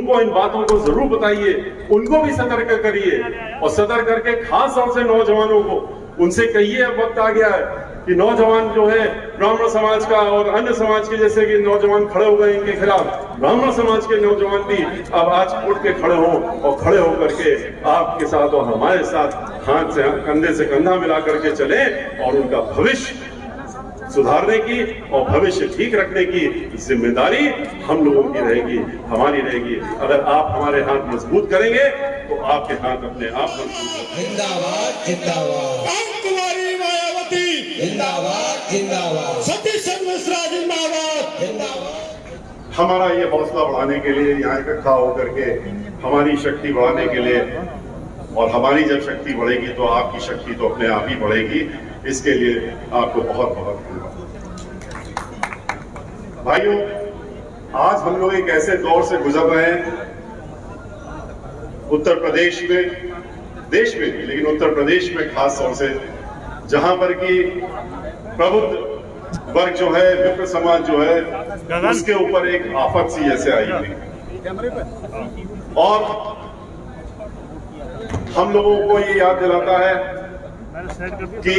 उनको इन बातों को जरूर बताइए, उनको भी सतर्क करिए और सतर्क करके खास तौर से नौजवानों को उनसे कहिए अब वक्त आ गया है कि नौजवान जो है ब्राह्मण समाज का और अन्य समाज के जैसे कि नौजवान खड़े हो गए इनके खिलाफ, ब्राह्मण समाज के नौजवान भी अब आज उठ के खड़े हों और खड़े होकर के आपके साथ और हमारे साथ हाथ से कंधे से कंधा मिला करके चले और उनका भविष्य सुधारने की और भविष्य ठीक रखने की जिम्मेदारी हम लोगों की रहेगी, हमारी रहेगी। अगर आप हमारे हाथ मजबूत करेंगे तो आपके हाथ अपने आप मजबूत। जिंदाबाद जिंदाबाद कुमारी मायावती जिंदाबाद जिंदाबाद सतीश चंद्र मिश्रा जिंदाबाद जिंदाबाद। हमारा ये हौसला बढ़ाने के लिए, यहाँ इकट्ठा होकर के हमारी शक्ति बढ़ाने के लिए, और हमारी जब शक्ति बढ़ेगी तो आपकी शक्ति तो अपने आप ही बढ़ेगी। इसके लिए आपको बहुत बहुत धन्यवाद। भाइयों, आज हम लोग एक ऐसे दौर से गुजर रहे हैं उत्तर प्रदेश में, देश में भी, लेकिन उत्तर प्रदेश में खास तौर से, जहां पर कि प्रबुद्ध वर्ग जो है, विप्र समाज जो है, उसके ऊपर एक आफत सी जैसे आई हुई, और हम लोगों को ये याद दिलाता है कि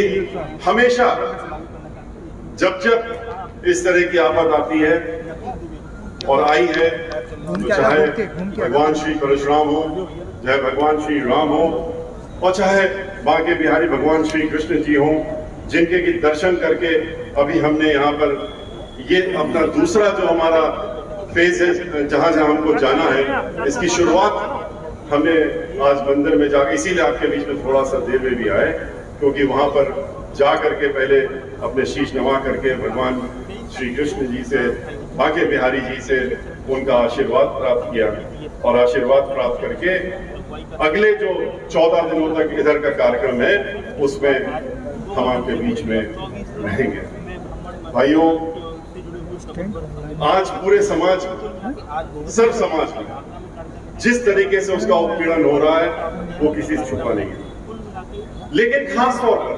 हमेशा जब जब इस तरह की आफत आती है और आई है, तो चाहे भगवान श्री परशुराम हो, चाहे भगवान श्री राम हो, और चाहे बांके बिहारी भगवान श्री कृष्ण जी हो, जिनके की दर्शन करके अभी हमने यहाँ पर ये अपना दूसरा जो हमारा फेज है, जहां जहां हमको जाना है, इसकी शुरुआत हमने आज मंदिर में जाकर, इसीलिए आपके बीच में थोड़ा सा देर में भी आए, क्योंकि वहां पर जा करके पहले अपने शीश नवा करके भगवान श्री कृष्ण जी से, बांके बिहारी जी से उनका आशीर्वाद प्राप्त किया, और आशीर्वाद प्राप्त करके अगले जो 14 दिनों तक इधर का कार्यक्रम है उसमें हम आपके बीच में रहेंगे। भाइयों, आज पूरे समाज, सर्व समाज में जिस तरीके से उसका उत्पीड़न हो रहा है वो किसी से छुपा नहीं है, लेकिन खास तौर पर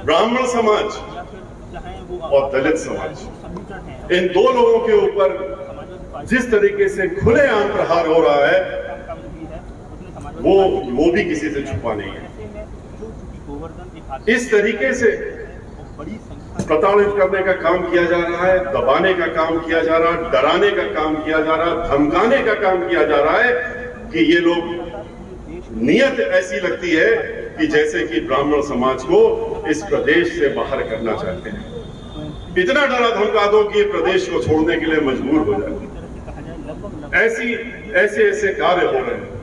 ब्राह्मण समाज और दलित समाज, इन दो लोगों के ऊपर जिस तरीके से खुलेआम प्रहार हो रहा है वो भी किसी से छुपा नहीं है। इस तरीके से प्रताड़ित करने का काम किया जा रहा है, दबाने का काम किया जा रहा है, डराने का काम किया जा रहा है, धमकाने का काम किया जा रहा है कि ये लोग नियत ऐसी लगती है कि जैसे कि ब्राह्मण समाज को इस प्रदेश से बाहर करना चाहते हैं। इतना डरा धमका दो कि प्रदेश को छोड़ने के लिए मजबूर हो जाए। ऐसे कार्य हो रहे हैं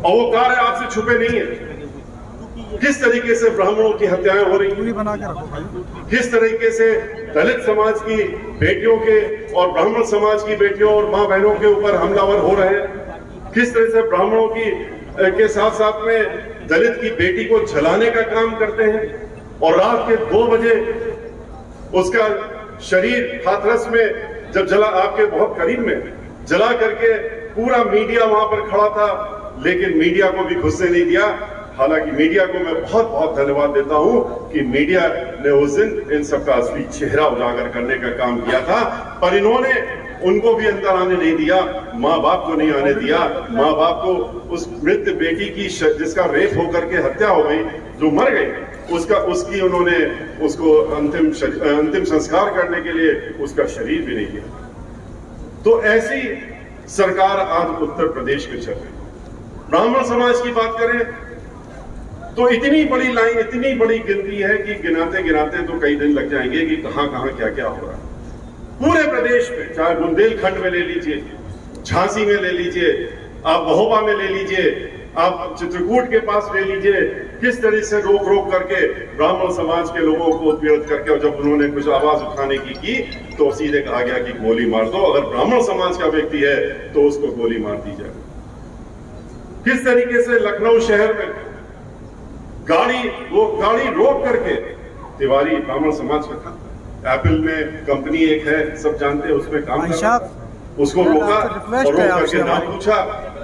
और वो कार्य आपसे छुपे नहीं है। किस तरीके से ब्राह्मणों की हत्याएं हो रही हैं, किस तरीके से दलित समाज की बेटियों के और ब्राह्मण समाज की बेटियों और मां बहनों के ऊपर हमलावर हो रहे हैं, किस तरह से ब्राह्मणों की के साथ साथ में दलित की बेटी को जलाने का काम करते हैं, और रात के 2 बजे उसका शरीर हाथरस में जब जला, आपके बहुत करीब में जला करके पूरा मीडिया वहां पर खड़ा था, लेकिन मीडिया को भी घुसने नहीं दिया। हालांकि मीडिया को मैं बहुत बहुत धन्यवाद देता हूं कि मीडिया ने उस दिन इन सबका असली चेहरा उजागर करने का काम किया था, पर इन्होंने उनको भी अंदर आने नहीं दिया, माँ बाप को नहीं आने दिया। माँ बाप को उस मृत बेटी की जिसका रेप होकर के हत्या हो गई, जो मर गई, उसकी उन्होंने उसको अंतिम संस्कार करने के लिए उसका शरीर भी नहीं दिया। तो ऐसी सरकार आज उत्तर प्रदेश में चल रही। ब्राह्मण समाज की बात करें तो इतनी बड़ी लाइन, इतनी बड़ी गिनती है कि गिनाते गिनाते तो कई दिन लग जाएंगे कि कहां कहां क्या क्या हो रहा है पूरे प्रदेश में। चाहे बुंदेलखंड में ले लीजिए, झांसी में ले लीजिए, आप महोबा में ले लीजिए, आप चित्रकूट के पास ले लीजिए, किस तरह से रोक रोक करके ब्राह्मण समाज के लोगों को उत्पीड़ित करके, और जब उन्होंने कुछ आवाज उठाने की तो सीधे कहा गया कि गोली मार दो, अगर ब्राह्मण समाज का व्यक्ति है तो उसको गोली मार दी जाए। किस तरीके से लखनऊ शहर में गाड़ी रोक करके, तिवारी ब्राह्मण समाज का था, एप्पल में कंपनी एक है, सब जानते हैं, उसमें काम कर रहा था, उसको रोका और रोक करके नाम पूछा,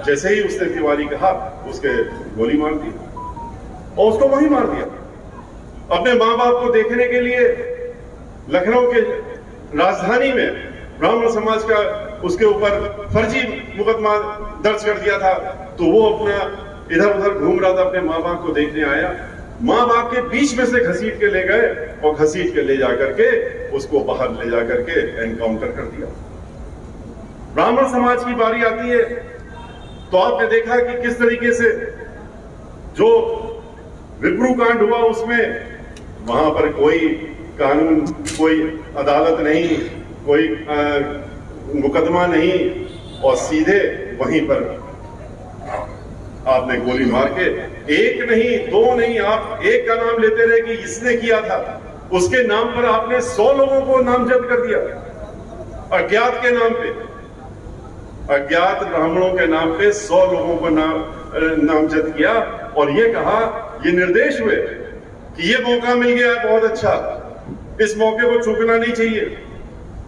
जैसे ही उसने तिवारी कहा उसके गोली मार दी और उसको वहीं मार दिया। अपने माँ बाप को देखने के लिए लखनऊ के राजधानी में ब्राह्मण समाज का उसके ऊपर फर्जी मुकदमा दर्ज कर दिया था, तो वो अपना इधर उधर घूम रहा था, अपने माँ बाप को देखने आया। माँ बाप के बीच में से घसीट के ले गए और घसीट के ले जाकर के उसको बाहर ले जाकर के एनकाउंटर कर दिया। ब्राह्मण समाज की बारी आती है तो आपने देखा कि किस तरीके से जो विप्रू कांड हुआ उसमें वहां पर कोई कानून, कोई अदालत नहीं, कोई मुकदमा नहीं, और सीधे वहीं पर आपने गोली मार के, एक नहीं दो नहीं, आप एक का नाम लेते रहे कि इसने किया था, उसके नाम पर आपने 100 लोगों को नामजद कर दिया। अज्ञात के नाम पे, अज्ञात ब्राह्मणों के नाम पे 100 लोगों को नामजद किया, और ये कहा, ये निर्देश हुए कि ये मौका मिल गया है बहुत अच्छा, इस मौके को चूकना नहीं चाहिए,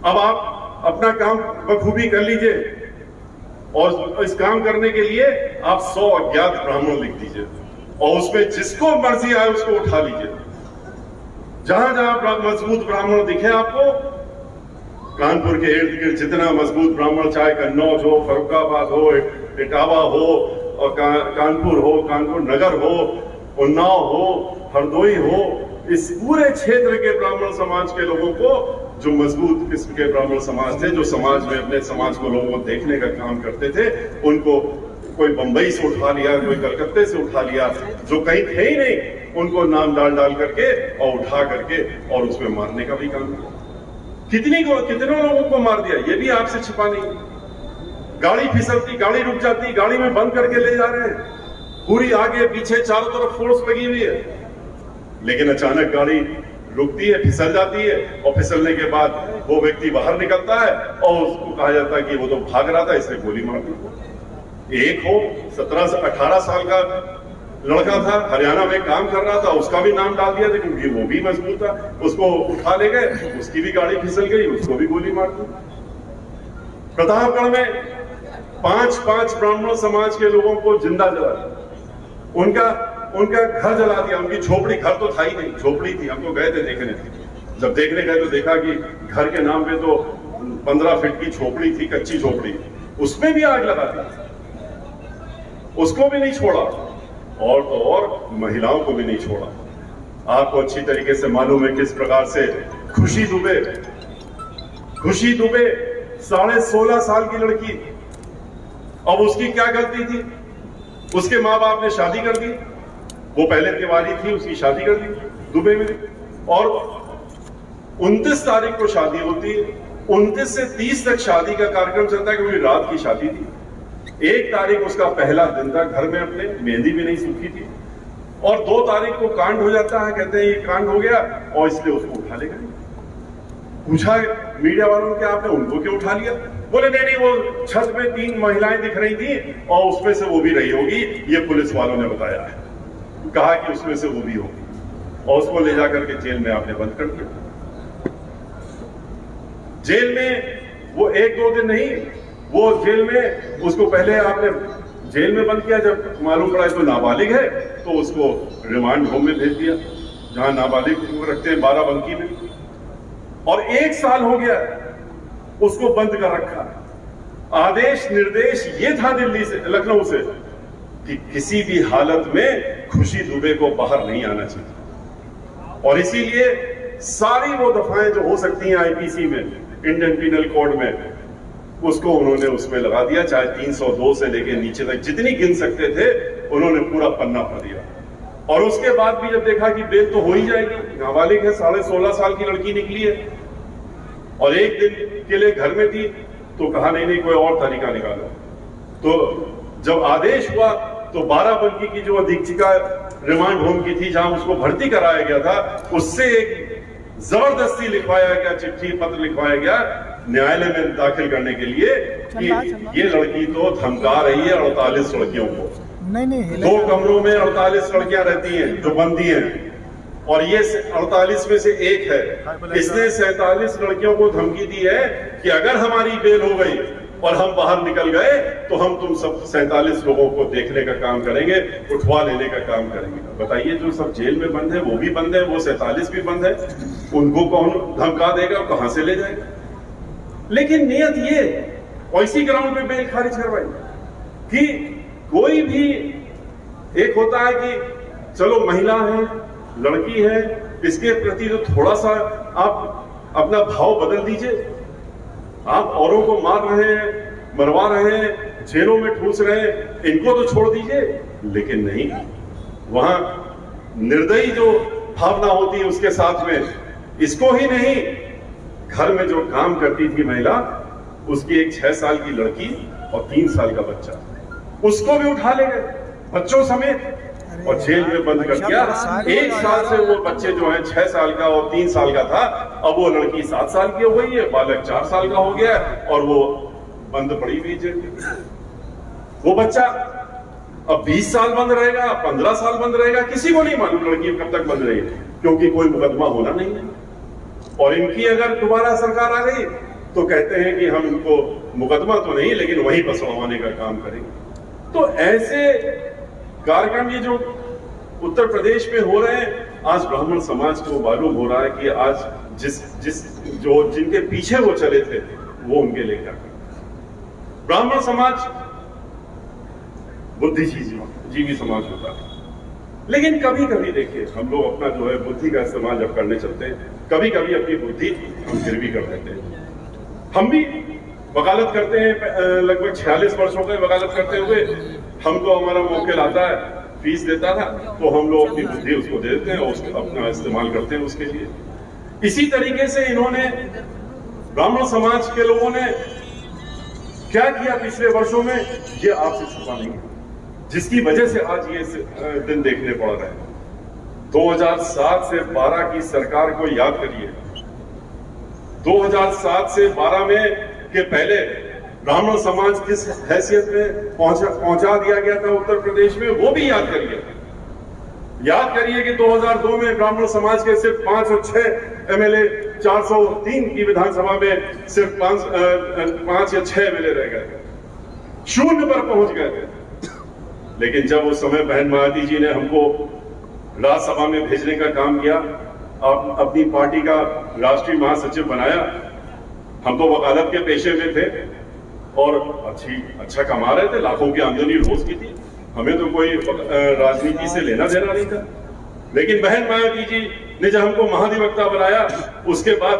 अब आप अपना काम बखूबी कर लीजिए, और इस काम करने के लिए आप 100 अज्ञात ब्राह्मण लिख दीजिए, और उसमें जिसको मर्जी आए उसको उठा लीजिए। जहां जहां मजबूत ब्राह्मण दिखे आपको, कानपुर के इर्द गिर्द जितना मजबूत ब्राह्मण, चाहे कन्नौज हो, फरुखाबाद हो, इटावा हो, और कानपुर हो, कानपुर नगर हो, उन्नाव हो, हरदोई हो, इस पूरे क्षेत्र के ब्राह्मण समाज के लोगों को, जो मजबूत किस्म के ब्राह्मण समाज थे, जो समाज में अपने समाज को लोगों को देखने का काम करते थे, उनको कोई बंबई से उठा लिया, कोई कलकत्ते से उठा लिया, जो कहीं थे ही नहीं, उनको नाम डाल करके और उठा करके और उसमें मारने का भी काम किया। कितने लोगों को मार दिया, ये भी आपसे छिपा नहीं। गाड़ी फिसलती, गाड़ी रुक जाती, गाड़ी में बंद करके ले जा रहे हैं, पूरी आगे पीछे चारों तरफ फोर्स लगी हुई है, लेकिन अचानक गाड़ी रुकती है, फिसल जाती है, और फिसलने के बाद वो व्यक्ति बाहर निकलता है और उसको कहा जाता है कि वो तो भाग रहा था, इसने गोली मार दी। एक हो 17 से 18 साल का लड़का था, हरियाणा में काम कर रहा था, उसका भी नाम डाल दिया था क्योंकि वो भी मजबूत था, उसको उठा ले गए, उसकी भी गाड़ी फिसल गई, उसको भी गोली मार दी। प्रतापगढ़ में 5 ब्राह्मण समाज के लोगों को जिंदा जला दिया, उनका घर जला दिया, उनकी झोपड़ी, घर तो था ही नहीं, झोपड़ी थी, हम तो गए थे देखने। जब देखने गए तो देखा कि घर के नाम पे तो 15 फीट की झोपड़ी थी, कच्ची झोपड़ी, उसमें भी आग लगा दी, उसको भी नहीं छोड़ा, और तो और महिलाओं को भी नहीं छोड़ा। आपको अच्छी तरीके से मालूम है किस प्रकार से खुशी दुबे 16.5 साल की लड़की, अब उसकी क्या गलती थी? उसके माँ बाप ने शादी कर दी, वो पहले तिवारी थी, उसकी शादी कर दी दुबई में, और 29 तारीख को शादी होती है, 29 से 30 तक शादी का कार्यक्रम चलता है क्योंकि रात की शादी थी। 1 तारीख उसका पहला दिन था, घर में अपने मेहंदी भी नहीं सूखी थी, और 2 तारीख को कांड हो जाता है, कहते हैं ये कांड हो गया और इसलिए उसको उठा ले गए। पूछा मीडिया वालों ने, क्या आपने उनको क्यों उठा लिया? बोले नहीं, वो छत में 3 महिलाएं दिख रही थी और उसमें से वो भी रही होगी, ये पुलिस वालों ने बताया है, कहा कि उसमें से वो भी होगी, और उसको ले जाकर के जेल में आपने बंद कर दिया। जेल में वो 1-2 दिन नहीं, वो जेल में उसको पहले आपने जेल में बंद किया, जब मालूम पड़ा तो नाबालिग है तो उसको रिमांड होम में भेज दिया, जहां नाबालिग को रखते हैं बाराबंकी में, और 1 साल हो गया उसको बंद कर रखा। आदेश निर्देश ये था दिल्ली से, लखनऊ से, कि किसी भी हालत में खुशी दुबे को बाहर नहीं आना चाहिए, और इसीलिए सारी वो दफाएं जो हो सकती हैं आईपीसी में, इंडियन पिनल कोड में, उसको उन्होंने उसमें लगा दिया, चाहे 302 से लेके नीचे तक जितनी गिन सकते थे उन्होंने पूरा पन्ना भर दिया। और उसके बाद भी जब देखा कि बेल तो हो ही जाएगी, नाबालिग है, 16.5 साल की लड़की निकली है, और 1 दिन के लिए घर में थी, तो कहा नहीं कोई और तरीका निकालो। तो जब आदेश हुआ तो बाराबंकी की जो अधीक्षिका रिमांड होम की थी, जहां उसको भर्ती कराया गया था, उससे एक जबरदस्ती लिखवाया गया, चिट्ठी पत्र लिखवाया गया न्यायालय में दाखिल करने के लिए कि ये लड़की तो धमका रही है 48 लड़कियों को। नहीं 2 कमरों में 48 लड़कियां रहती हैं जो बंदी हैं, और ये 48 में से एक है। इसने 47 लड़कियों को धमकी दी है कि अगर हमारी बेल हो गई और हम बाहर निकल गए तो हम तुम सब 47 लोगों को देखने का काम करेंगे, उठवा लेने का काम करेंगे। बताइए, जो सब जेल में बंद है वो भी बंद है, वो 47 भी बंद है, उनको कौन धमका देगा और कहां से ले जाएगा? लेकिन नियत ये, और इसी ग्राउंड पे बेल खारिज करवाई कि कोई भी एक होता है कि चलो महिला है, लड़की है, इसके प्रति तो थोड़ा सा आप अपना भाव बदल दीजिए। आप औरों को मार रहे हैं, मरवा रहे हैं, जेलों में ठूस रहे हैं, इनको तो छोड़ दीजिए। लेकिन नहीं, वहां निर्दयी जो भावना होती है उसके साथ में, इसको ही नहीं, घर में जो काम करती थी महिला, उसकी एक 6 साल की लड़की और 3 साल का बच्चा, उसको भी उठा ले गए बच्चों समेत और जेल में बंद कर दिया। 1 साल से वो बच्चे जो है 6 साल का और 3 साल का था, अब वो लड़की 7 साल की हो गई है, बालक 4 साल का हो गया और वो बंद पड़ी हुई जेल में। वो बच्चा अब 20 साल बंद रहेगा, 15 साल बंद रहेगा, किसी को नहीं मालूम लड़की कब तक बंद रहेगी, क्योंकि कोई मुकदमा होना नहीं है। और इनकी अगर दोबारा सरकार आ गई तो कहते हैं कि हम इनको मुकदमा तो नहीं लेकिन वहीं पर सड़वाने का काम करेंगे। तो ऐसे कार्यक्रम ये जो उत्तर प्रदेश में हो रहे हैं, आज ब्राह्मण समाज को मालूम हो रहा है कि आज जिनके पीछे वो चले थे वो उनके लिए क्या करते। ब्राह्मण समाज बुद्धिजीवी समाज होता है, लेकिन कभी कभी देखिए हम लोग अपना जो है बुद्धि का इस्तेमाल जब करने चलते हैं, कभी कभी अपनी बुद्धि हम फिर भी कर देते हैं। हम भी वकालत करते हैं, लगभग 46 वर्ष हो गए वकालत करते हुए। हमको हमारा मौके आता है, फीस देता था, तो हम लोग अपनी बुद्धि उसको दे देते हैं और उसका अपना इस्तेमाल करते हैं उसके लिए। इसी तरीके से इन्होंने, ब्राह्मण समाज के लोगों ने क्या किया पिछले वर्षों में, ये आपसे छुपा नहीं है, जिसकी वजह से आज ये दिन देखने पड़ रहे हैं। 2007 से 12 की सरकार को याद करिए। 2007 से 12 में के पहले ब्राह्मण समाज किस हैसियत में पहुंचा दिया गया था उत्तर प्रदेश में, वो भी याद करिए। याद करिए कि 2002 में ब्राह्मण समाज के सिर्फ 5 और 6 एमएलए, 403 की विधानसभा में सिर्फ 5 या 6 एमएलए रह गए, 0 पर पहुंच गए थे। लेकिन जब उस समय बहन मायावती जी ने हमको राज्यसभा में भेजने का काम किया, अपनी पार्टी का राष्ट्रीय महासचिव बनाया, हम तो वकालत के पेशे में थे और अच्छा कमा रहे थे, लाखों की आमदनी रोज की थी, हमें तो कोई राजनीति से लेना देना नहीं था। लेकिन बहन मायावती जी ने जब हमको महाधिवक्ता बनाया, उसके बाद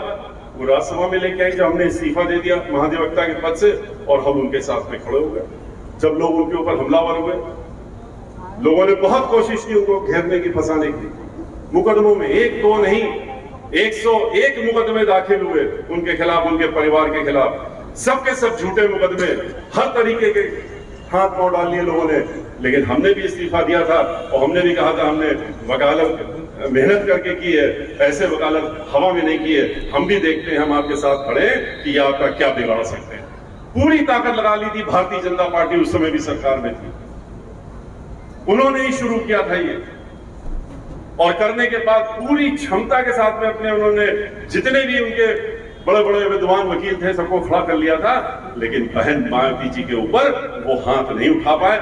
वो राज्यसभा में लेके आई, जब हमने इस्तीफा दे दिया महाधिवक्ता के पद से, और हम उनके साथ में खड़े हो गए। जब लोग उनके ऊपर हमलावर हुए, लोगों ने बहुत कोशिश की उनको घेरने की, फंसाने की, मुकदमों में 1 2 नहीं 101 मुकदमे दाखिल हुए उनके खिलाफ, उनके परिवार के खिलाफ, सबके सब झूठे मुकदमे, हर तरीके के हाथ पांव डाल लिए लोगों ने। लेकिन हमने भी इस्तीफा दिया था और हमने भी कहा था हमने वकालत मेहनत करके की है, ऐसे वकालत हवा में नहीं की है। हम भी देखते हैं, हम आपके साथ खड़े हैं कि ये आपका क्या बिगाड़ सकते हैं। पूरी ताकत लगा ली थी भारतीय जनता पार्टी, उस समय भी सरकार में थी, उन्होंने ही शुरू किया था ये, और करने के बाद पूरी क्षमता के साथ में अपने उन्होंने जितने भी उनके बड़े बड़े विद्वान वकील थे सबको खड़ा कर लिया था। लेकिन बहन मायावती जी के ऊपर वो हाथ नहीं उठा पाए,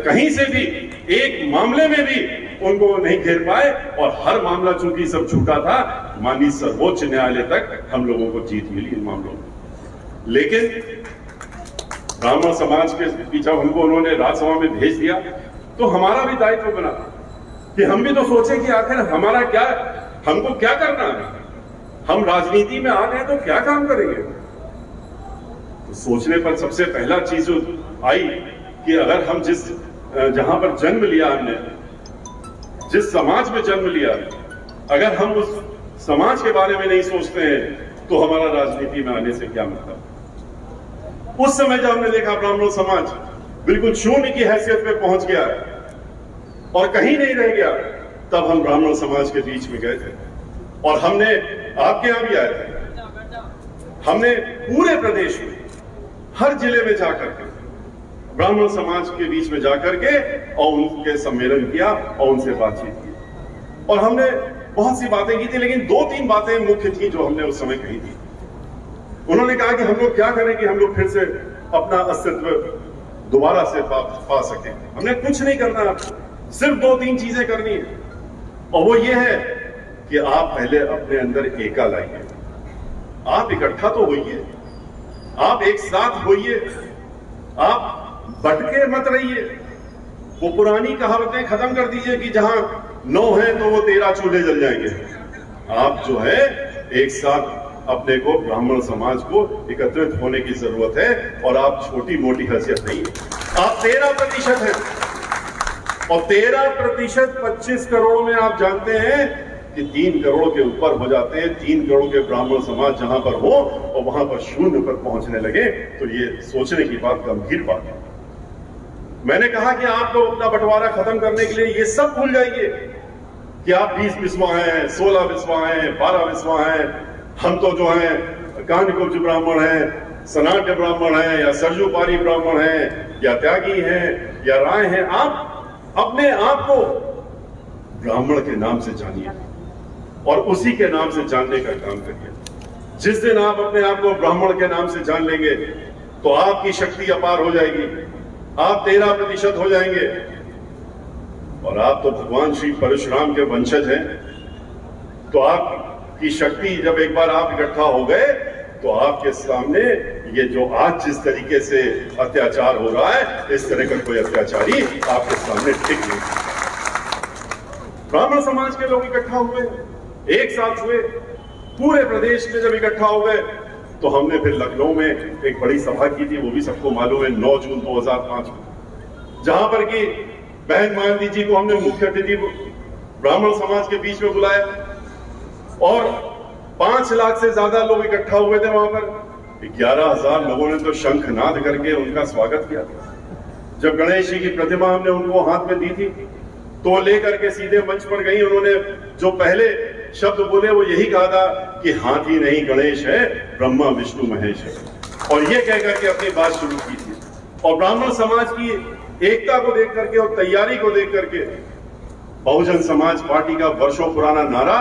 कहीं से भी एक मामले में भी उनको नहीं घेर पाए, और हर मामला चूंकि सब झूठा था, माननीय सर्वोच्च न्यायालय तक हम लोगों को जीत मिली इन मामलों में। लेकिन ब्राह्मण समाज के जब हमको उन्होंने राज्यसभा में भेज दिया, तो हमारा भी दायित्व बना कि हम भी तो सोचे कि आखिर हमारा क्या, हमको क्या करना है, हम राजनीति में आ गए तो क्या काम करेंगे। तो सोचने पर सबसे पहला चीज आई कि अगर हम जहां पर जन्म लिया, हमने जिस समाज में जन्म लिया, अगर हम उस समाज के बारे में नहीं सोचते हैं तो हमारा राजनीति में आने से क्या मतलब। उस समय जब हमने देखा ब्राह्मण समाज बिल्कुल 0 की हैसियत पे पहुंच गया और कहीं नहीं रह गया, तब हम ब्राह्मण समाज के बीच में गए थे और हमने आपके यहां भी आए थे। हमने पूरे प्रदेश में हर जिले में जाकर के ब्राह्मण समाज के बीच में जाकर के और उनके सम्मेलन किया और उनसे बातचीत की, और हमने बहुत सी बातें की थी, लेकिन 2-3 बातें मुख्य थी जो हमने उस समय कही थी। उन्होंने कहा कि हम लोग क्या करें कि हम लोग फिर से अपना अस्तित्व दोबारा से पा सकें। हमने कुछ नहीं करना, सिर्फ 2-3 चीजें करनी है, और वो ये है कि आप पहले अपने अंदर एकता लाइए, आप इकट्ठा तो होइए, आप एक साथ होइए, आप बटके मत रहिए। वो पुरानी कहावतें खत्म कर दीजिए कि जहां 9 हैं तो वो 13 चूल्हे जल जाएंगे। आप जो है एक साथ अपने को ब्राह्मण समाज को एकत्रित होने की जरूरत है, और आप छोटी मोटी हैसियत नहीं है। आप 13% हैं, और 13% 25 करोड़ में आप जानते हैं कि 3 करोड़ के ऊपर हो जाते हैं। 3 करोड़ के ब्राह्मण समाज जहां पर हो और वहां पर शून्य पर पहुंचने लगे तो ये सोचने की बात, गंभीर बात है। मैंने कहा कि आप लोग अपना बंटवारा खत्म करने के लिए ये सब भूल जाइए कि आप 20 विश्वा हैं, 16 विश्वा हैं, 12 विश्वा हैं। हम तो जो हैं कांडकुब्ज ब्राह्मण हैं, सनाट्य ब्राह्मण हैं, या सरजूपारी ब्राह्मण हैं, या त्यागी हैं, या राय हैं। आप अपने आप को ब्राह्मण के नाम से जानिए और उसी के नाम से जानने का काम करिए। जिस दिन आप अपने आप को ब्राह्मण के नाम से जान लेंगे तो आपकी शक्ति अपार हो जाएगी। आप 13% हो जाएंगे, और आप तो भगवान श्री परशुराम के वंशज हैं। तो आपकी शक्ति जब एक बार आप इकट्ठा हो गए तो आपके सामने ये जो आज जिस तरीके से अत्याचार हो रहा है, इस तरह का कोई अत्याचारी आपके सामने टिक नहीं। ब्राह्मण समाज के लोग इकट्ठा हुए, एक साथ हुए, पूरे प्रदेश में जब इकट्ठा हो गए तो हमने फिर लखनऊ में एक बड़ी सभा की थी, वो भी सबको मालूम है, 9 जून 2005 को, जहां पर कि बहन मायावती जी को हमने मुख्य अतिथि ब्राह्मण समाज के बीच में बुलाया, और 5 लाख से ज्यादा लोग इकट्ठा हुए थे वहां पर। 11,000 लोगों ने तो शंखनाद करके उनका स्वागत किया। जब गणेश जी की प्रतिमा हमने उनको हाथ में दी थी तो लेकर के सीधे मंच पर गई। उन्होंने जो पहले शब्द बोले वो यही कहा था कि हाथी नहीं गणेश है, ब्रह्मा विष्णु महेश है, और ये कह करके अपनी बात शुरू की थी। और ब्राह्मण समाज की एकता को देख करके और तैयारी को देख करके बहुजन समाज पार्टी का वर्षों पुराना नारा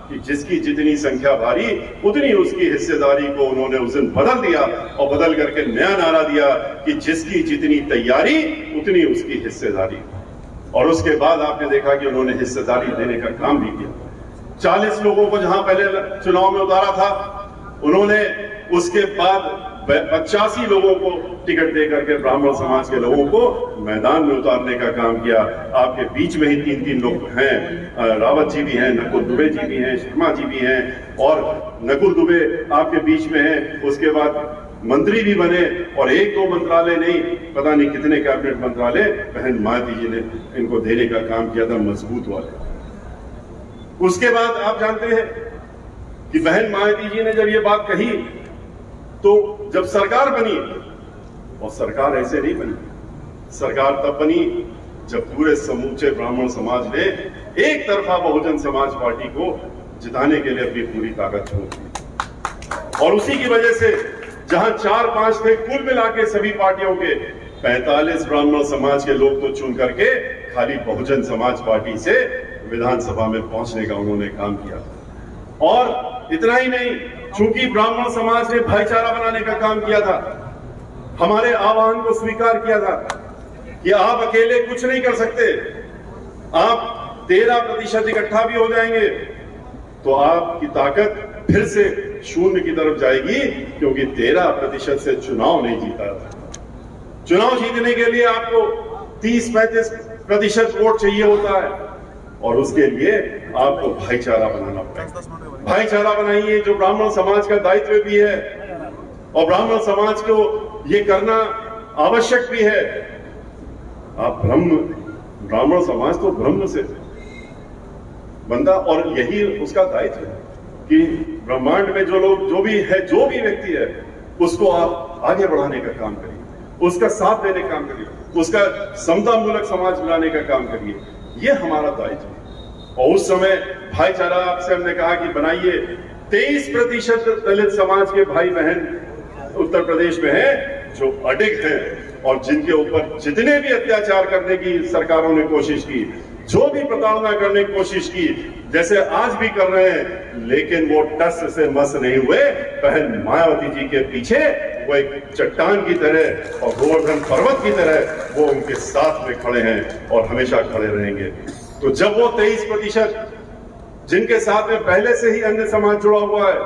कि जिसकी जितनी संख्या भारी उतनी उसकी हिस्सेदारी को उन्होंने उस दिन बदल दिया, और बदल करके नया नारा दिया कि जिसकी जितनी तैयारी उतनी उसकी हिस्सेदारी। और उसके बाद आपने देखा कि उन्होंने हिस्सेदारी देने का काम भी किया। 40 लोगों को जहां पहले चुनाव में उतारा था, उन्होंने उसके बाद 85 लोगों को टिकट देकर के ब्राह्मण समाज के लोगों को मैदान में उतारने का काम किया। आपके बीच में ही 3-3 लोग हैं, रावत जी भी हैं, नकुल दुबे जी भी हैं, शर्मा जी भी हैं, और नकुल दुबे आपके बीच में हैं। उसके बाद मंत्री भी बने, और 1-2 मंत्रालय नहीं, पता नहीं कितने कैबिनेट मंत्रालय बहन मायावती जी ने इनको देने का काम किया था, मजबूत वाले। उसके बाद आप जानते हैं कि बहन मायावती जी ने जब ये बात कही तो जब सरकार बनी, और सरकार ऐसे नहीं बनी, सरकार तब बनी जब पूरे समूचे ब्राह्मण समाज ने एक तरफा बहुजन समाज पार्टी को जिताने के लिए अपनी पूरी ताकत झोंक दी। और उसी की वजह से जहां 4-5 थे, कुल मिला के सभी पार्टियों के 45 ब्राह्मण समाज के लोग तो चुन करके खाली बहुजन समाज पार्टी से विधानसभा में पहुंचने का उन्होंने काम किया। और इतना ही नहीं, चूंकि ब्राह्मण समाज ने भाईचारा बनाने का काम किया था, हमारे आह्वान को स्वीकार किया था कि आप अकेले कुछ नहीं कर सकते, आप 13% इकट्ठा भी हो जाएंगे तो आपकी ताकत फिर से शून्य की तरफ जाएगी, क्योंकि 13% से चुनाव नहीं जीता था। चुनाव जीतने के लिए आपको 30-35% वोट चाहिए होता है, और उसके लिए आपको भाईचारा बनाना पड़ेगा। भाईचारा बनाइए, जो ब्राह्मण समाज का दायित्व भी है, और ब्राह्मण समाज को ये करना आवश्यक भी है। आप ब्राह्मण समाज तो ब्रह्म से बनता, और यही उसका दायित्व है कि ब्रह्मांड में जो लोग, जो भी है, जो भी व्यक्ति है, उसको आप आगे बढ़ाने का काम करिए, उसका साथ देने का काम करिए, उसका समता मूलक समाज बनाने का काम करिए। ये हमारा दायित्व है। और उस समय भाईचारा आपसे हमने कहा कि बनाइए। 23% दलित समाज के भाई बहन उत्तर प्रदेश में हैं जो अडिग हैं, और जिनके ऊपर जितने भी अत्याचार करने की सरकारों ने कोशिश की, जो भी प्रताड़ना करने की कोशिश की, जैसे आज भी कर रहे हैं, लेकिन वो टस से मस नहीं हुए। बहन मायावती जी के पीछे वो एक चट्टान की तरह और गोवर्धन पर्वत की तरह वो उनके साथ में खड़े हैं और हमेशा खड़े रहेंगे। तो जब वो 23% जिनके साथ में पहले से ही अन्य समाज जुड़ा हुआ है,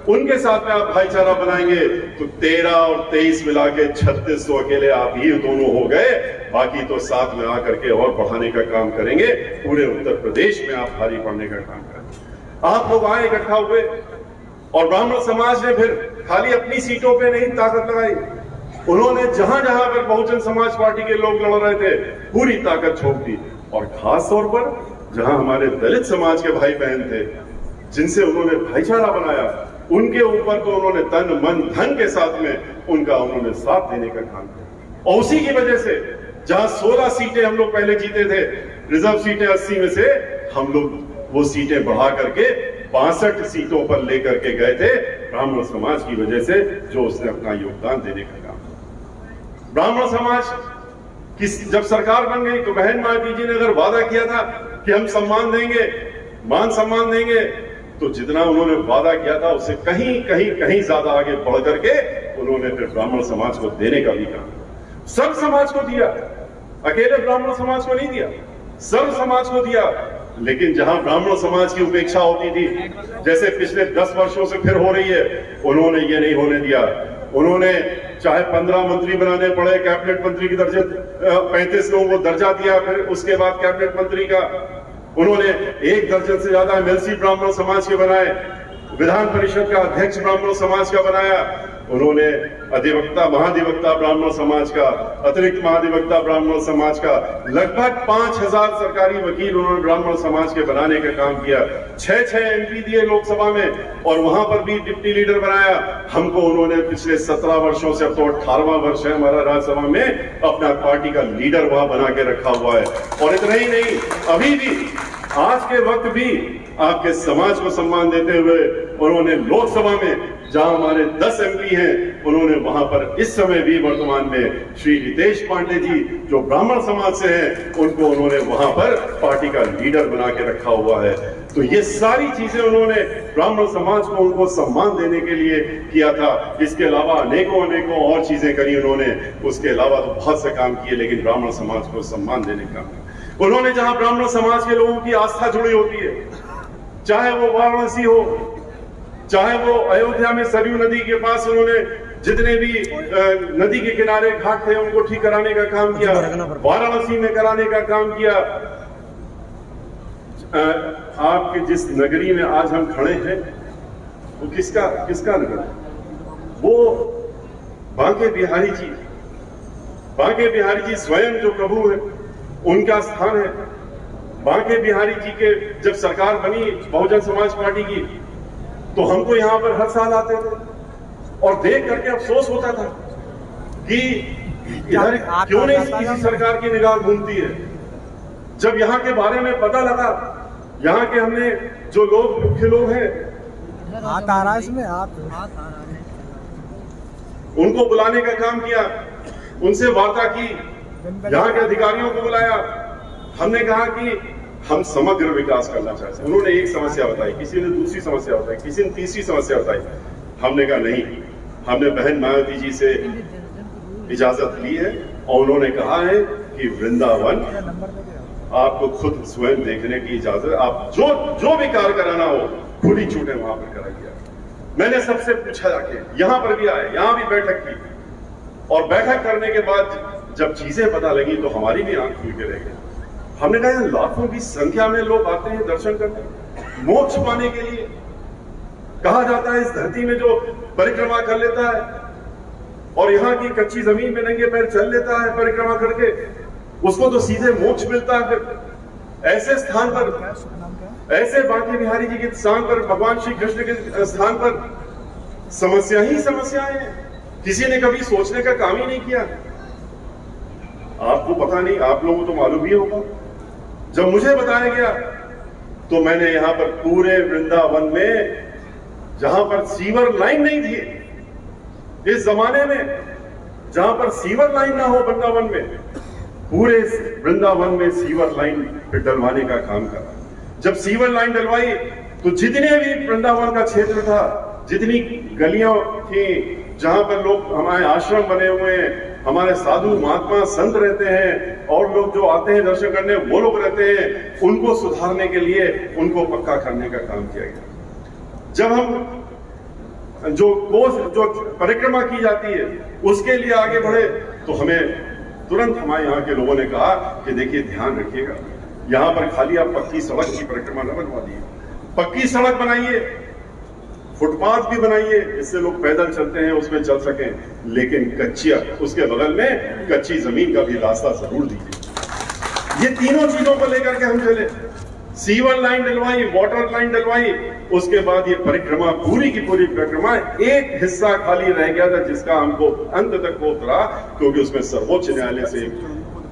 उनके साथ में आप भाईचारा बनाएंगे तो 13 और 23 मिला के 36 तो अकेले आप ही दोनों हो गए, बाकी तो साथ में आकर के और बढ़ाने का काम करेंगे। पूरे उत्तर प्रदेश में आप भारी पड़ने का काम करेंगे। आप लोग आए, इकट्ठा हुए, और ब्राह्मण समाज ने फिर खाली अपनी सीटों पे नहीं ताकत लगाई, उन्होंने जहां जहां पर बहुजन समाज पार्टी के लोग लड़ रहे थे पूरी ताकत झोंक दी। और खास तौर पर जहां हमारे दलित समाज के भाई बहन थे, जिनसे उन्होंने भाईचारा बनाया, उनके ऊपर तो उन्होंने तन मन धन के साथ में उन्होंने साथ देने का काम किया। और उसी की वजह से जहां 16 सीटें हम लोग पहले जीते थे, रिजर्व सीटें 80 में से हम लोग वो सीटें बढ़ा करके 62 सीटों पर लेकर के गए थे, ब्राह्मण समाज की वजह से, जो उसने अपना योगदान देने का काम किया। ब्राह्मण समाज की जब सरकार बन गई तो बहन मायावती जी ने अगर वादा किया था कि हम सम्मान देंगे, मान सम्मान देंगे, तो जितना उन्होंने वादा किया था उससे कहीं कहीं कहीं ज्यादा आगे बढ़ करके उन्होंने फिर ब्राह्मण समाज को देने का भी काम, सब समाज को दिया, अकेले ब्राह्मण समाज को नहीं दिया, सब समाज को दिया। लेकिन जहां ब्राह्मण समाज की उपेक्षा होती थी, जैसे पिछले 10 वर्षों से फिर हो रही है, उन्होंने ये नहीं होने दिया। उन्होंने चाहे 15 मंत्री बनाने पड़े, कैबिनेट मंत्री की दर्जे 35 लोगों को दर्जा दिया, फिर उसके बाद कैबिनेट मंत्री का उन्होंने 1 दर्जन से ज्यादा एमएलसी ब्राह्मण समाज के बनाए, विधान परिषद का अध्यक्ष ब्राह्मण समाज का बनाया, उन्होंने अधिवक्ता महाधिवक्ता ब्राह्मण समाज का, अतिरिक्त महाधिवक्ता ब्राह्मण समाज का, लगभग 5000 सरकारी वकील उन्होंने ब्राह्मण समाज के बनाने का काम किया। 6 एमपी दिए लोकसभा में, और वहां पर भी डिप्टी लीडर बनाया। हमको उन्होंने पिछले 17 वर्षों से, अब तो 18वां वर्ष है हमारा राज्यसभा में, अपना पार्टी का लीडर वहां बना के रखा हुआ है। और इतना ही नहीं, अभी भी आज के वक्त भी आपके समाज को सम्मान देते हुए उन्होंने लोकसभा में, जहां हमारे 10 एमपी हैं, उन्होंने वहां पर इस समय भी वर्तमान में श्री रितेश पांडे जी, जो ब्राह्मण समाज से हैं, उनको उन्होंने वहां पर पार्टी का लीडर बना के रखा हुआ है। तो ये सारी चीजें उन्होंने ब्राह्मण समाज को उनको सम्मान देने के लिए किया था। इसके अलावा अनेकों अनेकों और चीजें करी उन्होंने, उसके अलावा तो बहुत से काम किए, लेकिन ब्राह्मण समाज को सम्मान देने का उन्होंने, जहां ब्राह्मण समाज के लोगों की आस्था जुड़ी होती है, चाहे वो वाराणसी हो, चाहे वो अयोध्या में सरयू नदी के पास उन्होंने जितने भी नदी के किनारे घाट थे उनको ठीक कराने का काम किया, वाराणसी में कराने का काम किया। आपके जिस नगरी में आज हम खड़े हैं, वो किसका नगर है? वो बांके बिहारी जी, बांके बिहारी जी स्वयं जो प्रभु है, उनका स्थान है। बांके बिहारी जी के जब सरकार बनी बहुजन समाज पार्टी की, तो हमको यहां पर हर साल आते थे और देख करके अफसोस होता था कि इधर क्यों नहीं किसी सरकार की निगाह घूमती है। जब यहां के बारे में पता लगा, यहाँ के हमने जो लोग मुख्य लोग हैं, उनको बुलाने का काम किया, उनसे वार्ता की, यहाँ के अधिकारियों को बुलाया, हमने कहा कि हम समग्र विकास करना चाहते हैं। उन्होंने एक समस्या बताई, किसी ने दूसरी समस्या बताई, किसी ने तीसरी समस्या बताई। हमने कहा नहीं, हमने बहन मायावती जी से इजाजत ली है और उन्होंने कहा है कि वृंदावन आपको खुद स्वयं देखने की इजाजत है, आप जो भी कार्य कराना हो खुली छूटे वहां पर कराइए। मैंने सबसे पूछा जाके, यहां पर भी आए, यहां भी बैठक की, और बैठक करने के बाद जब चीजें पता लगी तो हमारी भी आंख खुल के रह गई। हमने कहा लाखों की संख्या में लोग आते हैं दर्शन करने, मोक्ष पाने के लिए। कहा जाता है इस धरती में जो परिक्रमा कर लेता है और यहाँ की कच्ची जमीन में नंगे पैर चल लेता है परिक्रमा करके, उसको तो सीधे मोक्ष मिलता है। फिर ऐसे स्थान पर, ऐसे बांके बिहारी जी के स्थान पर, भगवान श्री कृष्ण के स्थान पर समस्या ही समस्याएं हैं। किसी ने कभी सोचने का काम ही नहीं किया। आपको पता नहीं, आप लोगों को तो मालूम ही होगा। जब मुझे बताया गया तो मैंने यहां पर पूरे वृंदावन में, जहां पर सीवर लाइन नहीं थी, इस जमाने में जहां पर सीवर लाइन ना हो वृंदावन में, पूरे वृंदावन में सीवर लाइन डलवाने का काम करा। जब सीवर लाइन डलवाई तो जितने भी वृंदावन का क्षेत्र था, जितनी गलियां थी जहां पर लोग, हमारे आश्रम बने हुए हैं, हमारे साधु महात्मा संत रहते हैं और लोग जो आते हैं दर्शन करने वो लोग रहते हैं, उनको सुधारने के लिए उनको पक्का करने का काम किया गया। जब हम जो परिक्रमा की जाती है उसके लिए आगे बढ़े तो हमें तुरंत हमारे यहाँ के लोगों ने कहा कि देखिए ध्यान रखिएगा, यहाँ पर खाली आप पक्की सड़क की परिक्रमा न बनवा दिए, पक्की सड़क बनाइए, फुटपाथ भी बनाइए जिससे लोग पैदल चलते हैं उसमें चल सकें, लेकिन कच्चिया उसके बगल में कच्ची जमीन का भी रास्ता जरूर दीजिए। ये तीनों चीजों को लेकर के हम चले, सीवर लाइन डलवाई, वाटर लाइन डलवाई, उसके बाद ये परिक्रमा पूरी की पूरी परिक्रमा, एक हिस्सा खाली रह गया था जिसका हमको अंत तक वो उतरा, क्योंकि उसमें सर्वोच्च न्यायालय से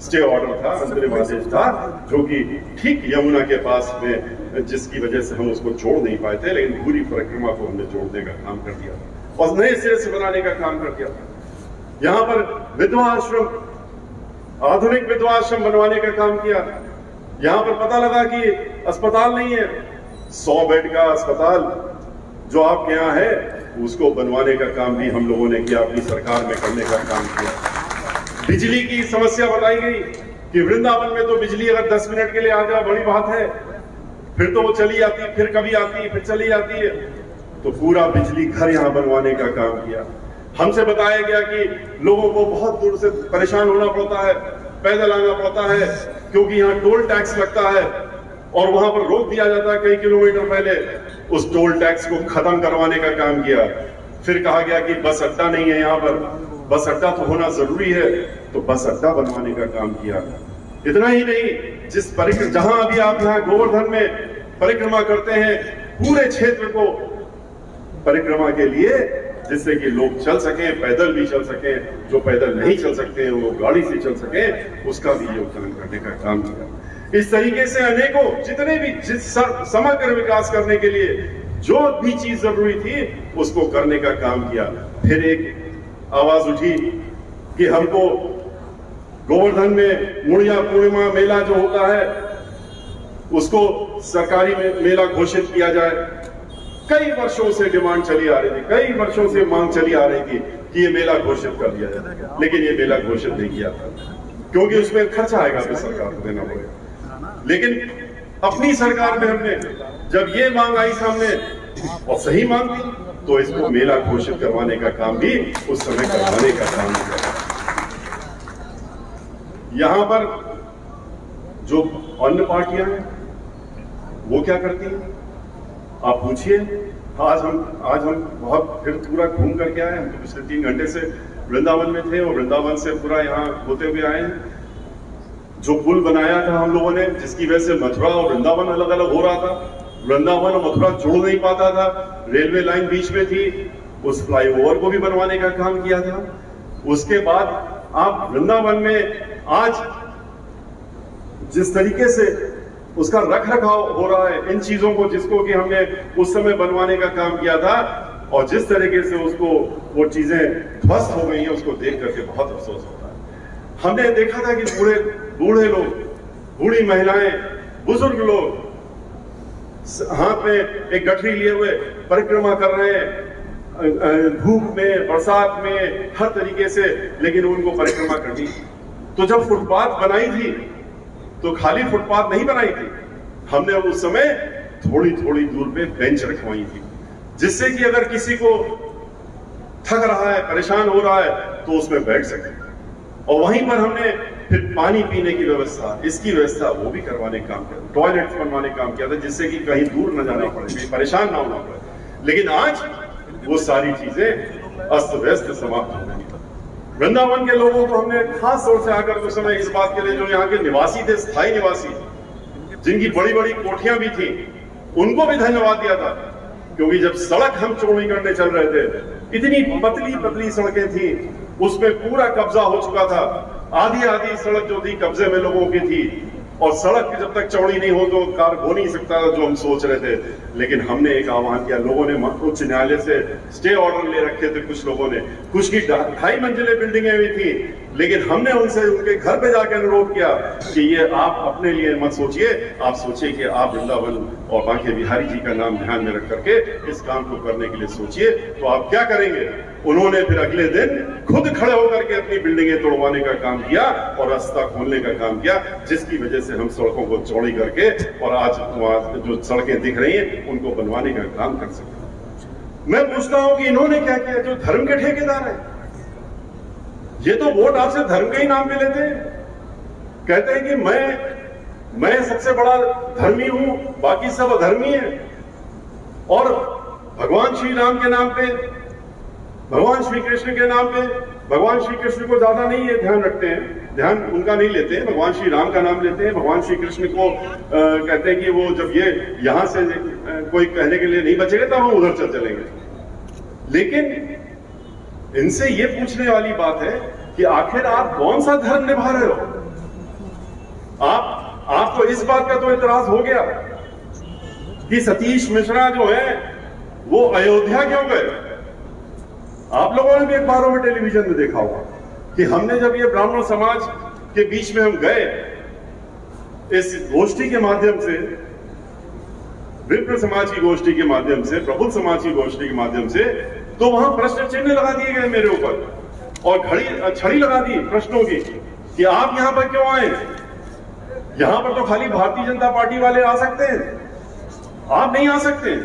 स्टे ऑर्डर था, अंतरिम आदेश था, जो कि ठीक यमुना के पास में, जिसकी वजह से हम उसको जोड़ नहीं पाए थे, लेकिन पूरी परिक्रमा को हमने जोड़ने का काम कर दिया था और नए सिरे से बनाने का काम कर दिया था। यहाँ पर विधवा आश्रम, आधुनिक विधवा आश्रम बनवाने का काम किया। यहाँ पर पता लगा कि अस्पताल नहीं है, 100 बेड का अस्पताल जो आपके यहाँ है उसको बनवाने का काम भी हम लोगों ने किया, अपनी सरकार में करने का काम किया। बिजली की समस्या बताई गई कि वृंदावन में तो बिजली अगर 10 मिनट के लिए आ जाए बड़ी बात है, फिर तो वो चली जाती, फिर कभी आती, फिर चली जाती है, तो पूरा बिजली घर यहाँ बनवाने का काम किया। हमसे बताया गया कि लोगों को बहुत दूर से परेशान होना पड़ता है, पैदल आना पड़ता है, क्योंकि यहाँ टोल टैक्स लगता है और वहां पर रोक दिया जाता है कई किलोमीटर पहले। उस टोल टैक्स को खत्म करवाने का काम किया। फिर कहा गया कि बस अड्डा नहीं है यहाँ पर, बस अड्डा तो होना जरूरी है, तो बस अड्डा बनवाने का काम किया। इतना ही नहीं, जिस परिक्रमा, जहां अभी आप यहाँ गोवर्धन में परिक्रमा करते हैं, पूरे क्षेत्र को परिक्रमा के लिए, जिससे कि लोग चल सकें, पैदल भी चल सकें, जो पैदल नहीं चल सकते हैं वो गाड़ी से चल सकें, उसका भी योगदान करने का काम किया। इस तरीके से अनेकों, जितने भी समग्र विकास करने के लिए जो भी चीज जरूरी थी उसको करने का काम किया। फिर एक आवाज उठी कि हमको गोवर्धन में मुड़िया पूर्णिमा मेला जो होता है उसको सरकारी मेला घोषित किया जाए। कई वर्षों से डिमांड चली आ रही थी, कई वर्षों से मांग चली आ रही थी कि ये मेला घोषित कर दिया जाए, लेकिन ये मेला घोषित नहीं किया था, क्योंकि उसमें खर्चा आएगा, फिर सरकार को देना पड़ेगा। लेकिन अपनी सरकार में हमने जब ये मांग आई सामने और सही मांग थी, तो इसको मेला घोषित करवाने का काम भी उस समय करवाने का काम किया। यहां पर जो अन्य पार्टियां हैं वो क्या करती हैं आप पूछिए। आज हम बहुत फिर पूरा घूम करके आए। हम तो पिछले 3 घंटे से वृंदावन में थे और वृंदावन से पूरा यहाँ होते हुए आए हैं। जो पुल बनाया था हम लोगों ने, जिसकी वजह से मथुरा और वृंदावन अलग अलग हो रहा था, वृंदावन और मथुरा जुड़ नहीं पाता था, रेलवे लाइन बीच में थी, उस फ्लाईओवर को भी बनवाने का काम किया था। उसके बाद आप वृंदावन में आज जिस तरीके से उसका रख रखाव हो रहा है, इन चीजों को जिसको कि हमने उस समय बनवाने का काम किया था, और जिस तरीके से उसको वो चीजें ध्वस्त हो गई हैं, उसको देख करके बहुत अफसोस होता है। हमने देखा था कि बूढ़े लोग, बूढ़ी महिलाएं, बुजुर्ग लोग हाथ में एक गठरी लिए हुए परिक्रमा कर रहे हैं, धूप में, बरसात में, हर तरीके से, लेकिन उनको परिक्रमा करनी। तो जब फुटपाथ बनाई थी तो खाली फुटपाथ नहीं बनाई थी, हमने उस समय थोड़ी थोड़ी दूर पे बेंच रखवाई थी, जिससे कि अगर किसी को थक रहा है, परेशान हो रहा है, तो उसमें बैठ सके। और वहीं पर हमने फिर पानी पीने की व्यवस्था, इसकी व्यवस्था वो भी करवाने का काम किया, टॉयलेट्स बनवाने का काम किया था, जिससे कि कहीं दूर न जाना पड़े, कहीं परेशान ना होना पड़े। लेकिन आज वो सारी चीजें अस्त व्यस्त समाप्त हो गई। वृंदावन के लोगों को हमने खास तौर से आकर उस समय इस बात के लिए, जो यहाँ के निवासी थे, स्थायी निवासी, जिनकी बड़ी बड़ी कोठियां भी थी, उनको भी धन्यवाद दिया था, क्योंकि जब सड़क हम चौड़ी करने चल रहे थे, इतनी पतली पतली सड़कें थी, उसमें पूरा कब्जा हो चुका था। आधी आधी सड़क जो थी कब्जे में लोगों की थी, और सड़क जब तक चौड़ी नहीं हो तो कार हो नहीं सकता जो हम सोच रहे थे। लेकिन हमने एक आह्वान किया, लोगों ने उच्च न्यायालय से स्टे ऑर्डर ले रखे थे, कुछ लोगों ने, कुछ की 2.5 मंजिलें बिल्डिंगें भी थी, लेकिन हमने उनसे उनके घर पे जाकर अनुरोध किया कि ये आप अपने लिए मत सोचिए, आप सोचिए कि आप वृंदावन और बांके बिहारी जी का नाम ध्यान में रख करके इस काम को करने के लिए सोचिए। तो आप क्या करेंगे? उन्होंने फिर अगले दिन खुद खड़े होकर के अपनी बिल्डिंगें तोड़वाने का काम किया और रास्ता खोलने का काम किया, जिसकी वजह से हम सड़कों को चौड़ी करके और आज जो सड़कें दिख रही हैं उनको बनवाने का काम कर सकते। मैं पूछता हूं कि इन्होंने क्या किया? जो धर्म के ठेकेदार है, ये तो वोट आपसे धर्म के ही नाम पे लेते हैं, कहते हैं कि मैं सबसे बड़ा धर्मी हूं, बाकी सब अधर्मी हैं। और भगवान श्री राम के नाम पे, भगवान श्री कृष्ण के नाम पे, भगवान श्री कृष्ण को ज्यादा नहीं है ध्यान रखते हैं, ध्यान उनका नहीं लेते हैं, भगवान श्री राम का नाम लेते हैं। भगवान श्री कृष्ण को कहते हैं कि वो जब ये यहां से कोई कहने के लिए नहीं बचेगा तब हम उधर चल चलेंगे। लेकिन इनसे ये पूछने वाली बात है कि आखिर आप कौन सा धर्म निभा रहे हो? आपको इस बात का तो इतराज हो गया कि सतीश मिश्रा जो है वो अयोध्या क्यों गए? आप लोगों ने भी अखबारों में टेलीविजन में देखा होगा कि हमने जब ये ब्राह्मण समाज के बीच में हम गए इस गोष्ठी के माध्यम से, विप्र समाज की गोष्ठी के माध्यम से, प्रबुद्ध समाज की गोष्ठी के माध्यम से, तो वहां प्रश्न चिन्ह लगा दिए गए मेरे ऊपर और छड़ी लगा दी प्रश्नों की कि आप यहां पर क्यों आए? यहां पर तो खाली भारतीय जनता पार्टी वाले आ सकते हैं, आप नहीं आ सकते।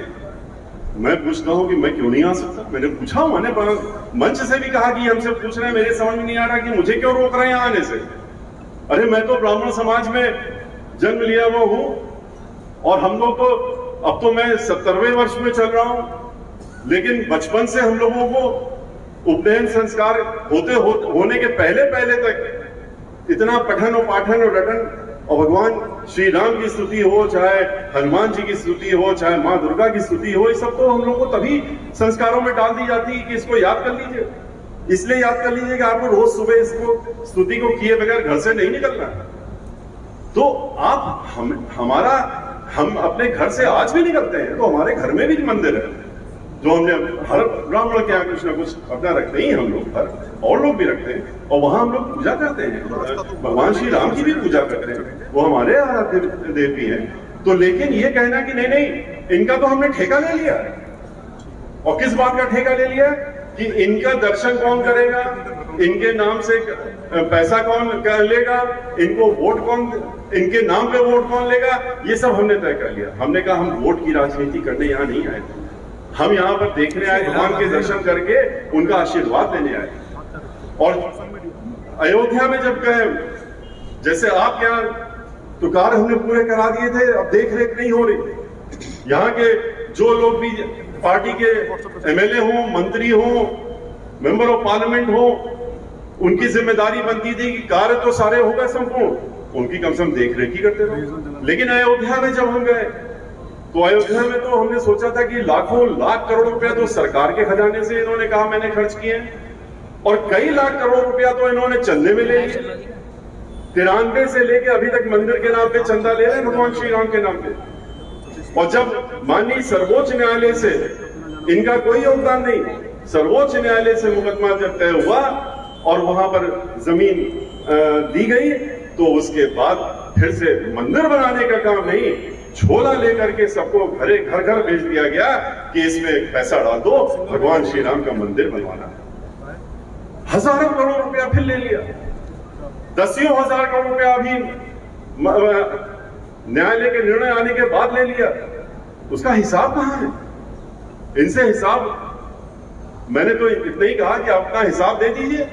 मैं पूछता हूं कि मैं क्यों नहीं आ सकता? मैंने पूछा, मैंने मंच से भी कहा कि हमसे पूछ रहे हैं, मेरे समझ में नहीं आ रहा कि मुझे क्यों रोक रहे हैं आने से। अरे मैं तो ब्राह्मण समाज में जन्म लिया हुआ हूं और हम लोग तो अब तो मैं 70वें वर्ष में चल रहा हूं, लेकिन बचपन से हम लोगों को उपनयन संस्कार होने के पहले तक इतना पठन और पाठन और रटन, और भगवान श्री राम की स्तुति हो, चाहे हनुमान जी की स्तुति हो, चाहे माँ दुर्गा की स्तुति हो, ये सब तो हम लोग को तभी संस्कारों में डाल दी जाती है कि इसको याद कर लीजिए। इसलिए याद कर लीजिए कि आपको रोज सुबह इसको स्तुति को किए बगैर घर से नहीं निकलना। तो हम अपने घर से आज भी निकलते हैं तो हमारे घर में भी मंदिर है, जो हमने हर ब्राह्मण के यहाँ कुछ ना कुछ अपना रखते ही हम लोग, हर और लोग भी रखते हैं, और वहां हम लोग पूजा करते हैं, भगवान श्री राम की भी पूजा करते हैं, वो हमारे आराध्य देवी हैं। तो लेकिन ये कहना कि नहीं नहीं इनका तो हमने ठेका ले लिया, और किस बात का ठेका ले लिया कि इनका दर्शन कौन करेगा, इनके नाम से पैसा कौन लेगा, इनको वोट कौन, इनके नाम पे वोट कौन लेगा, ये सब हमने तय कर लिया। हमने कहा हम वोट की राजनीति करने यहाँ नहीं आए, हम यहाँ पर देखने आए, भगवान के दर्शन करके उनका आशीर्वाद लेने आए। और अयोध्या में जब गए, जैसे आप यहाँ तो कार्य हमने पूरे करा दिए थे, अब देख रेख नहीं हो रही। यहाँ के जो लोग भी पार्टी के एमएलए हो, मंत्री हो, मेंबर ऑफ पार्लियामेंट हो, उनकी जिम्मेदारी बनती थी कि कार्य तो सारे हो गए संपूर्ण, उनकी कम से कम देख रेख ही करते रहे। लेकिन अयोध्या में जब हम गए तो अयोध्या में तो हमने सोचा था कि लाखों लाख करोड़ रुपया तो सरकार के खजाने से इन्होंने कहा मैंने खर्च किए, और कई लाख करोड़ रुपया तो इन्होंने चंदे में ले लिए। 93 से लेके अभी तक मंदिर के नाम पे चंदा ले रहे हैं, भगवान श्री राम के नाम पे। और जब माननीय सर्वोच्च न्यायालय से इनका कोई योगदान नहीं, सर्वोच्च न्यायालय से मुकदमा जब तय हुआ और वहां पर जमीन दी गई, तो उसके बाद फिर से मंदिर बनाने का काम नहीं, झोला लेकर के सबको घर घर भेज दिया गया कि इसमें पैसा डाल दो, भगवान श्री राम का मंदिर बनवाना। हजारों करोड़ रुपया फिर ले लिया, दसियों हजार करोड़ रुपया अभी न्यायालय के निर्णय आने के बाद ले लिया। उसका हिसाब कहां है? इनसे हिसाब, मैंने तो इतना ही कहा कि अपना हिसाब दे दीजिए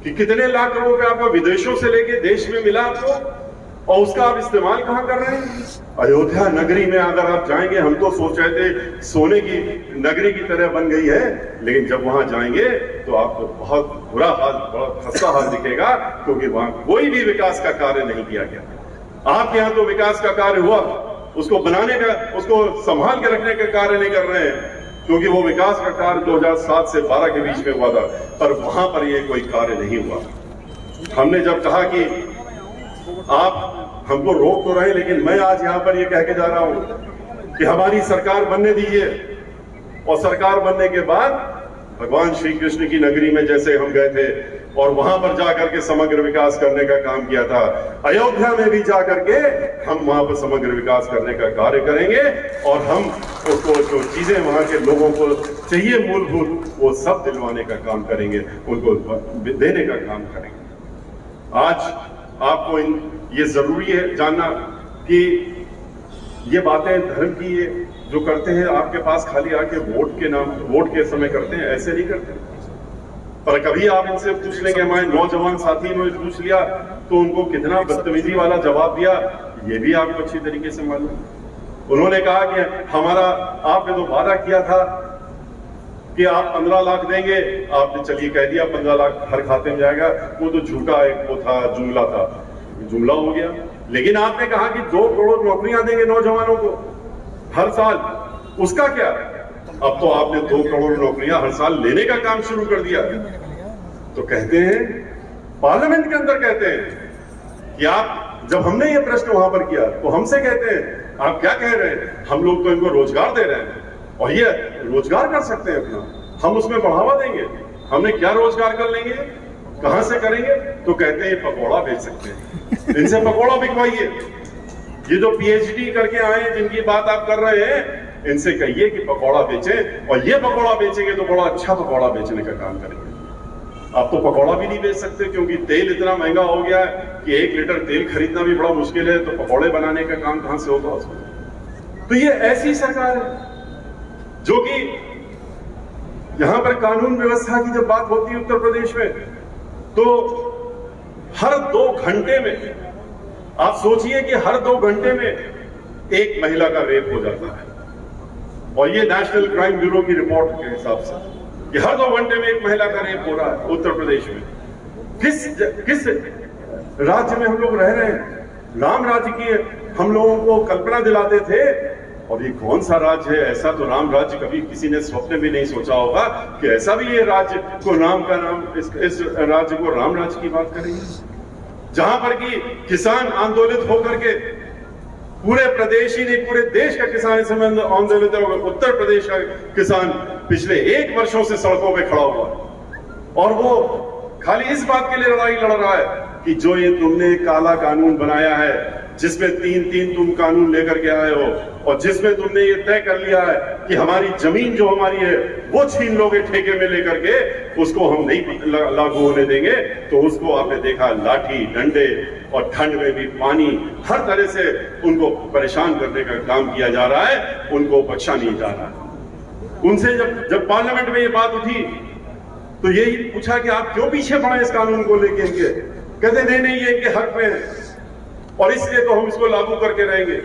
कि कितने लाख करोड़ रुपया आपको विदेशों से लेके देश में मिला आपको, और उसका आप इस्तेमाल कहां कर रहे हैं? अयोध्या नगरी में अगर आप जाएंगे, हम तो सोच रहे थे सोने की नगरी की तरह बन गई है, लेकिन जब वहां जाएंगे तो आपको बहुत बुरा हाल, बहुत खस्ता हाल दिखेगा, क्योंकि वहां कोई भी विकास का कार्य नहीं किया गया। आपके यहाँ तो विकास का कार्य हुआ, उसको बनाने का, उसको संभाल के रखने का कार्य नहीं कर रहे हैं, क्योंकि वो विकास का कार्य 2007 से 12 के बीच में हुआ था, पर वहां पर ये कोई कार्य नहीं हुआ। हमने जब कहा कि आप हमको रोक तो रहे, लेकिन मैं आज यहां पर ये कह के जा रहा हूं कि हमारी सरकार बनने दीजिए, और सरकार बनने के बाद भगवान श्री कृष्ण की नगरी में जैसे हम गए थे और वहां पर जाकर के समग्र विकास करने का काम किया था। अयोध्या में भी जाकर के हम वहां पर समग्र विकास करने का कार्य करेंगे और हम उसको जो चीजें वहां के लोगों को चाहिए मूलभूत वो सब दिलवाने का काम करेंगे, उनको देने का काम करेंगे। आज आपको ये जरूरी है जानना कि ये बातें धर्म की ये जो करते हैं आपके पास खाली आके वोट के समय करते हैं, ऐसे नहीं करते। पर कभी आप इनसे पूछ लेंगे, हमारे नौजवान साथी ने पूछ लिया तो उनको कितना बदतमीजी वाला जवाब दिया ये भी आपको अच्छी तरीके से मालूम। उन्होंने कहा कि हमारा आपने तो वादा किया था कि आप 15 लाख देंगे, आपने चलिए कह दिया 15 लाख हर खाते में जाएगा, वो तो झूठा एक वो था, जुमला था, जुमला हो गया। लेकिन आपने कहा कि 2 करोड़ नौकरियां देंगे नौजवानों को हर साल, उसका क्या? अब तो आपने 2 करोड़ नौकरियां हर साल लेने का काम शुरू कर दिया। तो कहते हैं पार्लियामेंट के अंदर कहते हैं कि आप, जब हमने ये प्रश्न वहां पर किया तो हमसे कहते हैं आप क्या कह रहे हैं, हम लोग तो इनको रोजगार दे रहे हैं और ये रोजगार कर सकते हैं अपना, हम उसमें बढ़ावा देंगे, हमने क्या रोजगार कर लेंगे, कहां से करेंगे? तो कहते हैं पकौड़ा बेच सकते हैं, इनसे पकौड़ा बिकवाइए। ये जो पीएचडी करके आए हैं जिनकी बात आप कर रहे हैं, इनसे कहिए कि पकौड़ा बेचें, और ये पकौड़ा बेचेंगे तो बड़ा अच्छा पकौड़ा बेचने का काम करेंगे। आप तो पकौड़ा भी नहीं बेच सकते क्योंकि तेल इतना महंगा हो गया है कि 1 लीटर तेल खरीदना भी बड़ा मुश्किल है, तो पकौड़े बनाने का काम कहां से होगा उसमें? तो ये ऐसी सरकार है जो कि यहां पर कानून व्यवस्था की जब बात होती है उत्तर प्रदेश में, तो हर 2 घंटे में, आप सोचिए कि हर 2 घंटे में एक महिला का रेप हो जाता है, और ये नेशनल क्राइम ब्यूरो की रिपोर्ट के हिसाब से कि हर 2 घंटे में एक महिला का रेप हो रहा है उत्तर प्रदेश में। किस राज्य में हम लोग रह रहे हैं? राम राज्य की हम लोगों को कल्पना दिलाते थे, और ये कौन सा राज्य है? ऐसा तो राम राज्य कभी किसी ने स्वप्न भी नहीं सोचा होगा कि ऐसा भी ये राज्य को नाम का नाम, इस राज्य को राम राज्य की बात करेंगे, जहां पर कि किसान आंदोलित होकर के, पूरे प्रदेश ही नहीं पूरे देश का किसान इस समय आंदोलित होगा। उत्तर प्रदेश का किसान पिछले 1 वर्षों से सड़कों पे खड़ा हुआ, और वो खाली इस बात के लिए लड़ाई लड़ रहा है कि जो ये तुमने काला कानून बनाया है, जिसमें 3 तुम कानून लेकर के आए हो, और जिसमें तुमने ये तय कर लिया है कि हमारी जमीन जो हमारी है वो छीन लोगे ठेके में लेकर के, उसको हम नहीं लागू होने देंगे। तो उसको आपने देखा, लाठी डंडे और ठंड में भी पानी, हर तरह से उनको परेशान करने का काम किया जा रहा है, उनको बख्शा नहीं जा रहा। उनसे जब पार्लियामेंट में ये बात उठी तो यही पूछा कि आप क्यों पीछे पड़े इस कानून को लेके? इनके कहते नहीं ये इनके हक में है और इसलिए तो हम इसको लागू करके रहेंगे।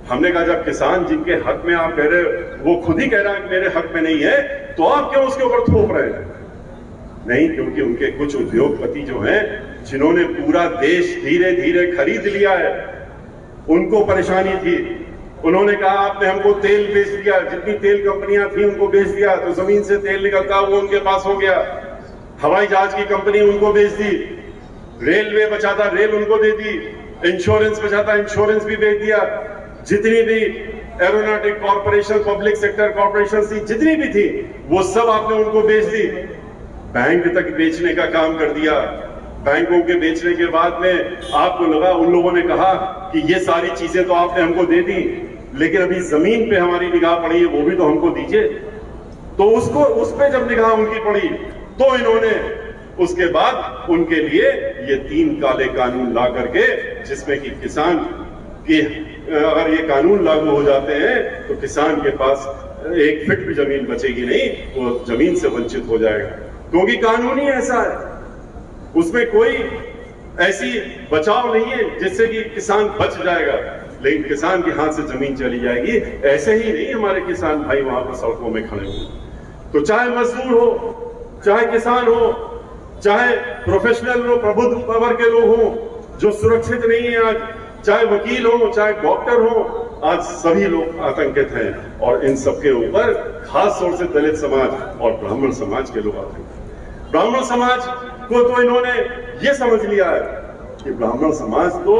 हमने कहा जब किसान जिनके हक में आप कह रहे हो वो खुद ही कह रहा है कि मेरे हक में नहीं है, तो आप क्यों उसके ऊपर थोप रहे हैं? नहीं, क्योंकि उनके कुछ उद्योगपति जो हैं, जिन्होंने पूरा देश धीरे धीरे खरीद लिया है, उनको परेशानी थी। उन्होंने कहा आपने हमको तेल बेच दिया, जितनी तेल कंपनियां थी उनको बेच दिया, तो जमीन से तेल निकलता वो उनके पास हो गया। हवाई जहाज की कंपनी उनको बेच दी, रेलवे बचाता रेल उनको दे दी, इंश्योरेंस बचाता इंश्योरेंस भी बेच दिया, जितनी भी aeronautic corporation, public sector corporation थी, जितनी भी थी, वो सब आपने उनको बेच दी। बैंक तक बेचने का काम कर दिया। बैंकों के बेचने के बाद में आपको लगा, उन लोगों ने कहा कि ये सारी चीजें तो आपने हमको दे दी, लेकिन अभी जमीन पे हमारी निगाह पड़ी है, वो भी तो हमको दीजिए। तो उसको उस पे जब निगाह उनकी पड़ी तो इन्होंने उसके बाद उनके लिए ये 3 काले कानून ला करके, जिसमें कि किसान की अगर ये कानून लागू हो जाते हैं तो किसान के पास 1 फीट भी जमीन बचेगी नहीं, वो जमीन से वंचित हो जाएगा, क्योंकि कानून ही ऐसा है। उसमें कोई ऐसी बचाव नहीं है जिससे कि किसान बच जाएगा, लेकिन किसान के हाथ से जमीन चली जाएगी। ऐसे ही नहीं हमारे किसान भाई वहां पर सड़कों में खड़े हुए, तो चाहे मजदूर हो, चाहे किसान हो, चाहे प्रोफेशनल हो, प्रबुद्ध वर्ग के लोग हो जो सुरक्षित नहीं है आज, चाहे वकील हो, चाहे डॉक्टर हो, आज सभी लोग आतंकित हैं। और इन सबके ऊपर खास तौर से दलित समाज और ब्राह्मण समाज के लोग आतंकित हैं। ब्राह्मण समाज को तो इन्होंने ये समझ लिया है कि ब्राह्मण समाज तो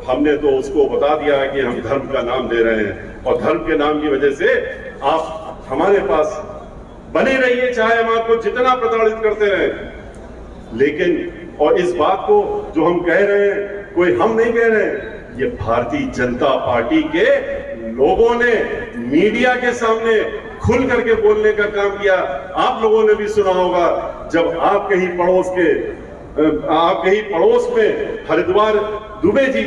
हमने तो उसको बता दिया है कि हम धर्म का नाम दे रहे हैं, और धर्म के नाम की वजह से आप हमारे पास बने रहिए, चाहे हम आपको जितना प्रताड़ित करते रहे। लेकिन और इस बात को जो हम कह रहे हैं, कोई हम नहीं कह रहे हैं, ये भारतीय जनता पार्टी के लोगों ने मीडिया के सामने खुल करके बोलने का काम किया। आप लोगों ने भी सुना होगा, जब आपके ही पड़ोस में हरिद्वार दुबे जी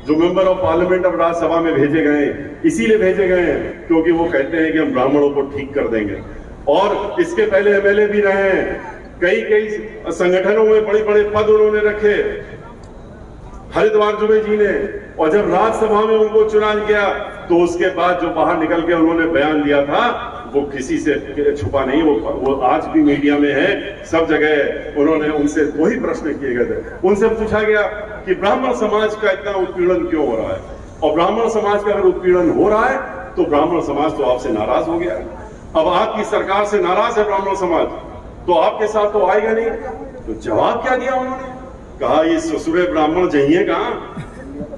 जो मेंबर ऑफ पार्लियामेंट अब राज्यसभा में भेजे गए, इसीलिए भेजे गए हैं क्योंकि वो कहते हैं कि हम ब्राह्मणों को ठीक कर देंगे। और इसके पहले एमएलए भी रहे हैं, कई संगठनों में बड़े बड़े पद उन्होंने रखे हरिद्वार दुबे जी ने। और जब राज्यसभा में उनको चुना गया तो उसके बाद जो बाहर निकल के उन्होंने बयान दिया था वो किसी से छुपा नहीं, वो आज भी मीडिया में है, सब जगह उन्होंने उनसे वही प्रश्न किए गए थे। उनसे पूछा गया कि ब्राह्मण समाज का इतना उत्पीड़न क्यों हो रहा है, और ब्राह्मण समाज का अगर उत्पीड़न हो रहा है तो ब्राह्मण समाज तो आपसे नाराज हो गया, अब आपकी सरकार से नाराज है ब्राह्मण समाज, तो आपके साथ तो आएगा नहीं। तो जवाब क्या दिया उन्होंने, कहा ये ससुरे ब्राह्मण जाइए कहां,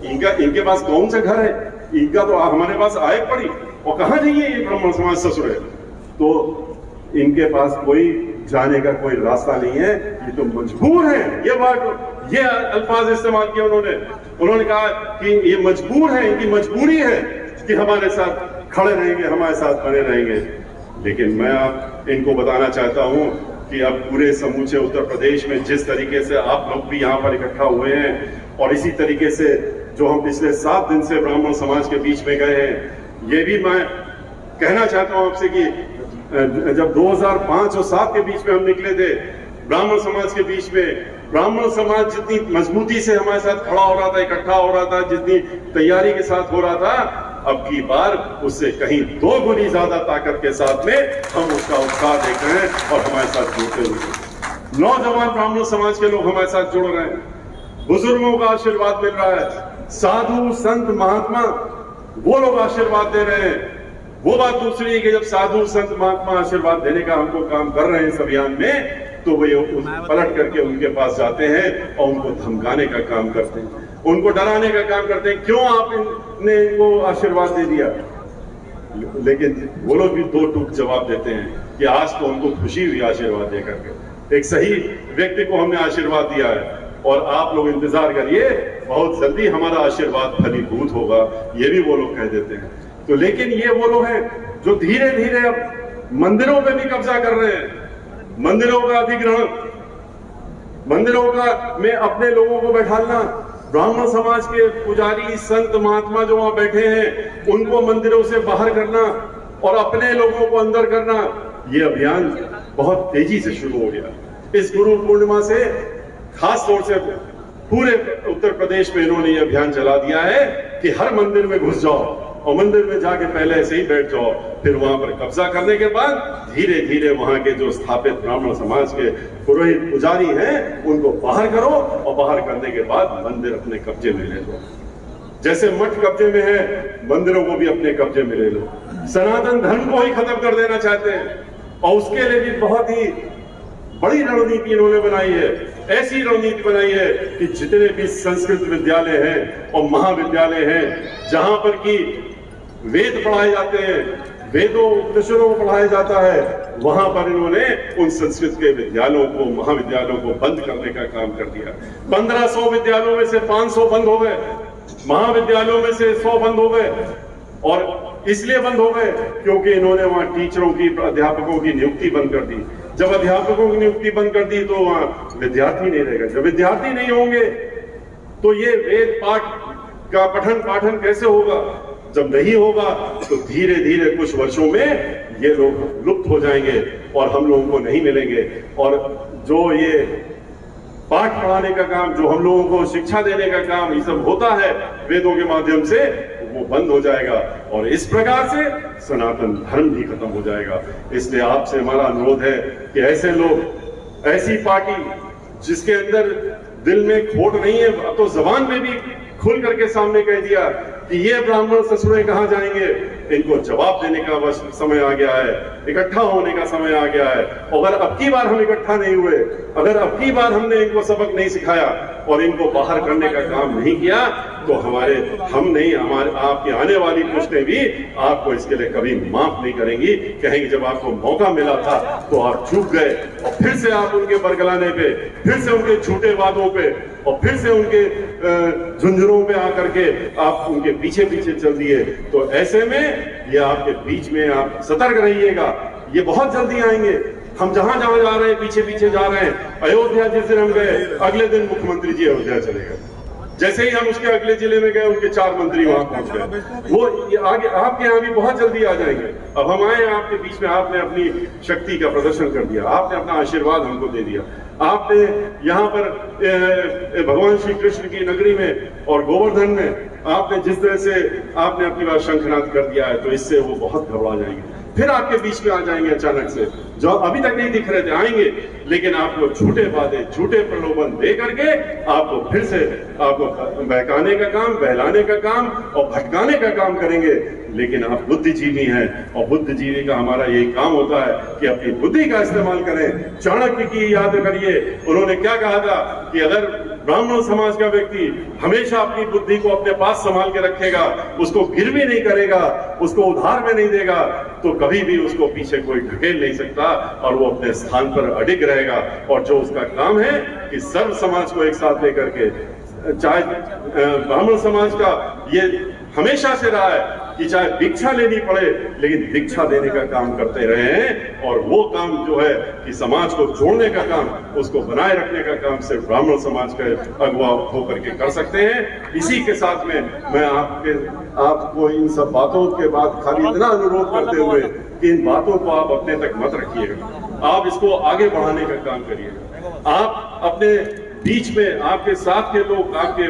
इनके पास कौन सा घर है, इनका तो हमारे पास आय पड़ी, और कहां जाइए ये ब्राह्मण समाज ससुरे, तो इनके पास कोई जाने का कोई रास्ता नहीं है, ये तो मजबूर है। ये अल्फाज इस्तेमाल किया उन्होंने कहा कि ये मजबूर है, इनकी मजबूरी है कि हमारे साथ खड़े रहेंगे, हमारे साथ बने रहेंगे। लेकिन मैं आप इनको बताना चाहता हूं कि अब पूरे समूचे उत्तर प्रदेश में जिस तरीके से आप लोग भी यहाँ पर इकट्ठा हुए हैं, और इसी तरीके से जो हम पिछले 7 दिन से ब्राह्मण समाज के बीच में गए हैं, ये भी मैं कहना चाहता हूं आपसे कि जब 2005 और 7 के बीच में हम निकले थे ब्राह्मण समाज के बीच में, ब्राह्मण समाज जितनी मजबूती से हमारे साथ खड़ा हो रहा था, इकट्ठा हो रहा था, जितनी तैयारी के साथ हो रहा था, अब की बार उससे कहीं 2 गुनी ज्यादा ताकत के साथ में हम उसका उत्साह देख रहे हैं और हमारे साथ जुड़ते हुए नौजवान ब्राह्मण समाज के लोग हमारे साथ जुड़ रहे हैं, बुजुर्गों का आशीर्वाद मिल रहा है, साधु संत महात्मा वो लोग आशीर्वाद दे रहे हैं। वो बात दूसरी है कि जब साधु संत महात्मा आशीर्वाद देने का हमको काम कर रहे हैं इस अभियान में, तो वे पलट करके उनके पास जाते हैं और उनको धमकाने का काम करते हैं, उनको डराने का काम करते हैं, क्यों आपने इनको आशीर्वाद दे दिया। लेकिन वो लोग भी 2 टूक जवाब देते हैं कि आज तो उनको खुशी हुई आशीर्वाद दे करके, एक सही व्यक्ति को हमने आशीर्वाद दिया है, और आप लोग इंतजार करिए, बहुत जल्दी हमारा आशीर्वाद फलीभूत होगा, ये भी वो लोग कह देते हैं। तो लेकिन ये वो लोग हैं जो धीरे धीरे अब मंदिरों पे भी कब्जा कर रहे हैं, मंदिरों का अधिग्रहण, मंदिरों का में अपने लोगों को बैठाना, ब्राह्मण समाज के पुजारी संत महात्मा जो वहां बैठे हैं उनको मंदिरों से बाहर करना और अपने लोगों को अंदर करना, ये अभियान बहुत तेजी से शुरू हो गया। इस गुरु पूर्णिमा से खास तौर से पूरे उत्तर प्रदेश में इन्होंने ये अभियान चला दिया है कि हर मंदिर में घुस जाओ और मंदिर में जाके पहले ऐसे ही बैठ जाओ, फिर वहां पर कब्जा करने के बाद धीरे धीरे वहां के जो स्थापित ब्राह्मण समाज के पुरोहित पुजारी हैं उनको बाहर करो, और बाहर करने के बाद मंदिर अपने कब्जे में ले लो। जैसे मठ कब्जे में है, मंदिरों को भी अपने कब्जे में ले लो। सनातन धर्म को ही खत्म कर देना चाहते हैं, और उसके लिए भी बहुत ही बड़ी रणनीति इन्होंने बनाई है। ऐसी रणनीति बनाई है कि जितने भी संस्कृत विद्यालय हैं और महाविद्यालय हैं जहां पर कि वेद पढ़ाए जाते हैं, वेदों उपनिषदों को पढ़ाया जाता है, वहां पर इन्होंने उन संस्कृत के विद्यालयों को, महाविद्यालयों को बंद करने का काम कर दिया। 1500 विद्यालयों में से 500 बंद हो गए, महाविद्यालयों में से 100 बंद हो गए, और इसलिए बंद हो गए क्योंकि इन्होंने वहां टीचरों की, अध्यापकों की नियुक्ति बंद कर दी। जब अध्यापकों की नियुक्ति बंद कर दी तो वहां विद्यार्थी नहीं रहेगा, जब विद्यार्थी नहीं होंगे तो ये वेद पाठ का पठन पाठन कैसे होगा, जब नहीं होगा तो धीरे धीरे कुछ वर्षों में ये लोग लुप्त हो जाएंगे और हम लोगों को नहीं मिलेंगे। और जो ये पाठ पढ़ाने का काम, जो हम लोगों को शिक्षा देने का काम ये सब होता है वेदों के माध्यम से, वो बंद हो जाएगा और इस प्रकार से सनातन धर्म भी खत्म हो जाएगा। इसलिए आपसे हमारा अनुरोध है कि ऐसे लोग, ऐसी पार्टी जिसके अंदर दिल में खोट नहीं है, अब तो जबान में भी खुल करके सामने कह दिया कि ये ब्राह्मण ससुरे कहाँ जाएंगे, इनको जवाब देने का बस समय आ गया है, इकट्ठा होने का समय आ गया है। अगर अब की बार हम इकट्ठा नहीं हुए, अगर अब की बार हमने इनको सबक नहीं सिखाया और इनको बाहर करने का काम नहीं किया, तो हम नहीं, हमारे आपकी आने वाली पुश्तें भी आपको इसके लिए कभी माफ नहीं करेंगी। कहेंगे जब आपको मौका मिला था तो आप चूक गए, और फिर से आप उनके बरगलाने पे, फिर से उनके झूठे वादों पे, और फिर से उनके झुंझुनों पे आकर के आप उनके पीछे पीछे चल दिए। तो ऐसे में ये आपके बीच में आप सतर्क रहिएगा, ये बहुत जल्दी आएंगे। हम जहां जहां जा रहे हैं पीछे पीछे जा रहे हैं। अयोध्या जिस दिन हम गए, अगले दिन मुख्यमंत्री जी अयोध्या चले गए। जैसे ही हम उसके अगले जिले में गए, उनके 4 मंत्री वहां पहुंच गए। वो आगे आपके यहाँ भी बहुत जल्दी आ जाएंगे। अब हम आए आपके बीच में, आपने अपनी शक्ति का प्रदर्शन कर दिया, आपने अपना आशीर्वाद हमको दे दिया। आपने यहाँ पर भगवान श्री कृष्ण की नगरी में और गोवर्धन में आपने जिस तरह से आपने अपनी बात शंखनाद कर दिया है, तो इससे वो बहुत घबरा जाएंगे। फिर आपके बीच में आ जाएंगे अचानक से, जो अभी तक नहीं दिख रहे थे, आएंगे, लेकिन आपको झूठे वादे, झूठे प्रलोभन दे करके आपको फिर से आपको बहकाने का काम, बहलाने का काम और भटकाने का काम करेंगे। लेकिन आप बुद्धिजीवी हैं, और बुद्धिजीवी का हमारा यही काम होता है कि अपनी बुद्धि का इस्तेमाल करें। चाणक्य की याद करिए, उन्होंने क्या कहा था कि अगर ब्राह्मण समाज का व्यक्ति हमेशा अपनी बुद्धि को अपने पास संभाल के रखेगा, उसको गिरवी नहीं करेगा, उसको उधार में नहीं देगा, तो कभी भी उसको पीछे कोई ढकेल नहीं सकता और वो अपने स्थान पर अडिग रहेगा। और जो उसका काम है कि सर्व समाज को एक साथ लेकर के, चाहे ब्राह्मण समाज का ये हमेशा से रहा है कि चाहे भिक्षा लेनी पड़े, लेकिन दीक्षा देने का काम करते रहे हैं। और वो काम जो है कि समाज को जोड़ने का काम, उसको बनाए रखने का काम सिर्फ ब्राह्मण समाज के अगुवा होकर के कर सकते हैं। इसी के साथ में मैं आपको इन सब बातों के बाद खाली इतना अनुरोध करते हुए कि इन बातों को आप अपने तक मत रखिएगा, आप इसको आगे बढ़ाने का काम करिएगा। आप अपने बीच में आपके साथ के लोग, आपके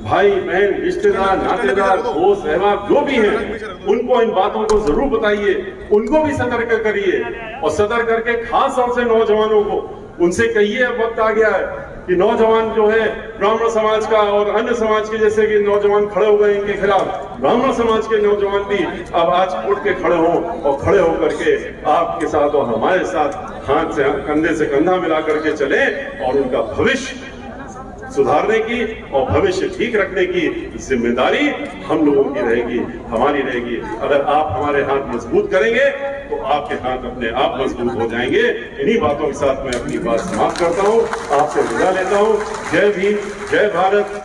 भाई बहन, रिश्तेदार, नातेदार, दोस्त, अहबाब जो भी हैं, उनको इन बातों को जरूर बताइए, उनको भी सतर्क करिए। और सतर्क करके खास तौर से नौजवानों को उनसे कहिए, अब वक्त आ गया है कि नौजवान जो है ब्राह्मण समाज का और अन्य समाज के जैसे कि नौजवान खड़े हो गए इनके खिलाफ, ब्राह्मण समाज के नौजवान भी अब आज उठ के खड़े हों और खड़े होकर के आपके साथ और हमारे साथ हाथ से कंधे से कंधा मिला करके चले और उनका भविष्य सुधारने की और भविष्य ठीक रखने की जिम्मेदारी हम लोगों की रहेगी, हमारी रहेगी। अगर आप हमारे हाथ मजबूत करेंगे तो आपके हाथ अपने आप मजबूत हो जाएंगे। इन्हीं बातों के साथ मैं अपनी बात समाप्त करता हूं, आपसे विदा लेता हूं। जय भीम, जय भारत।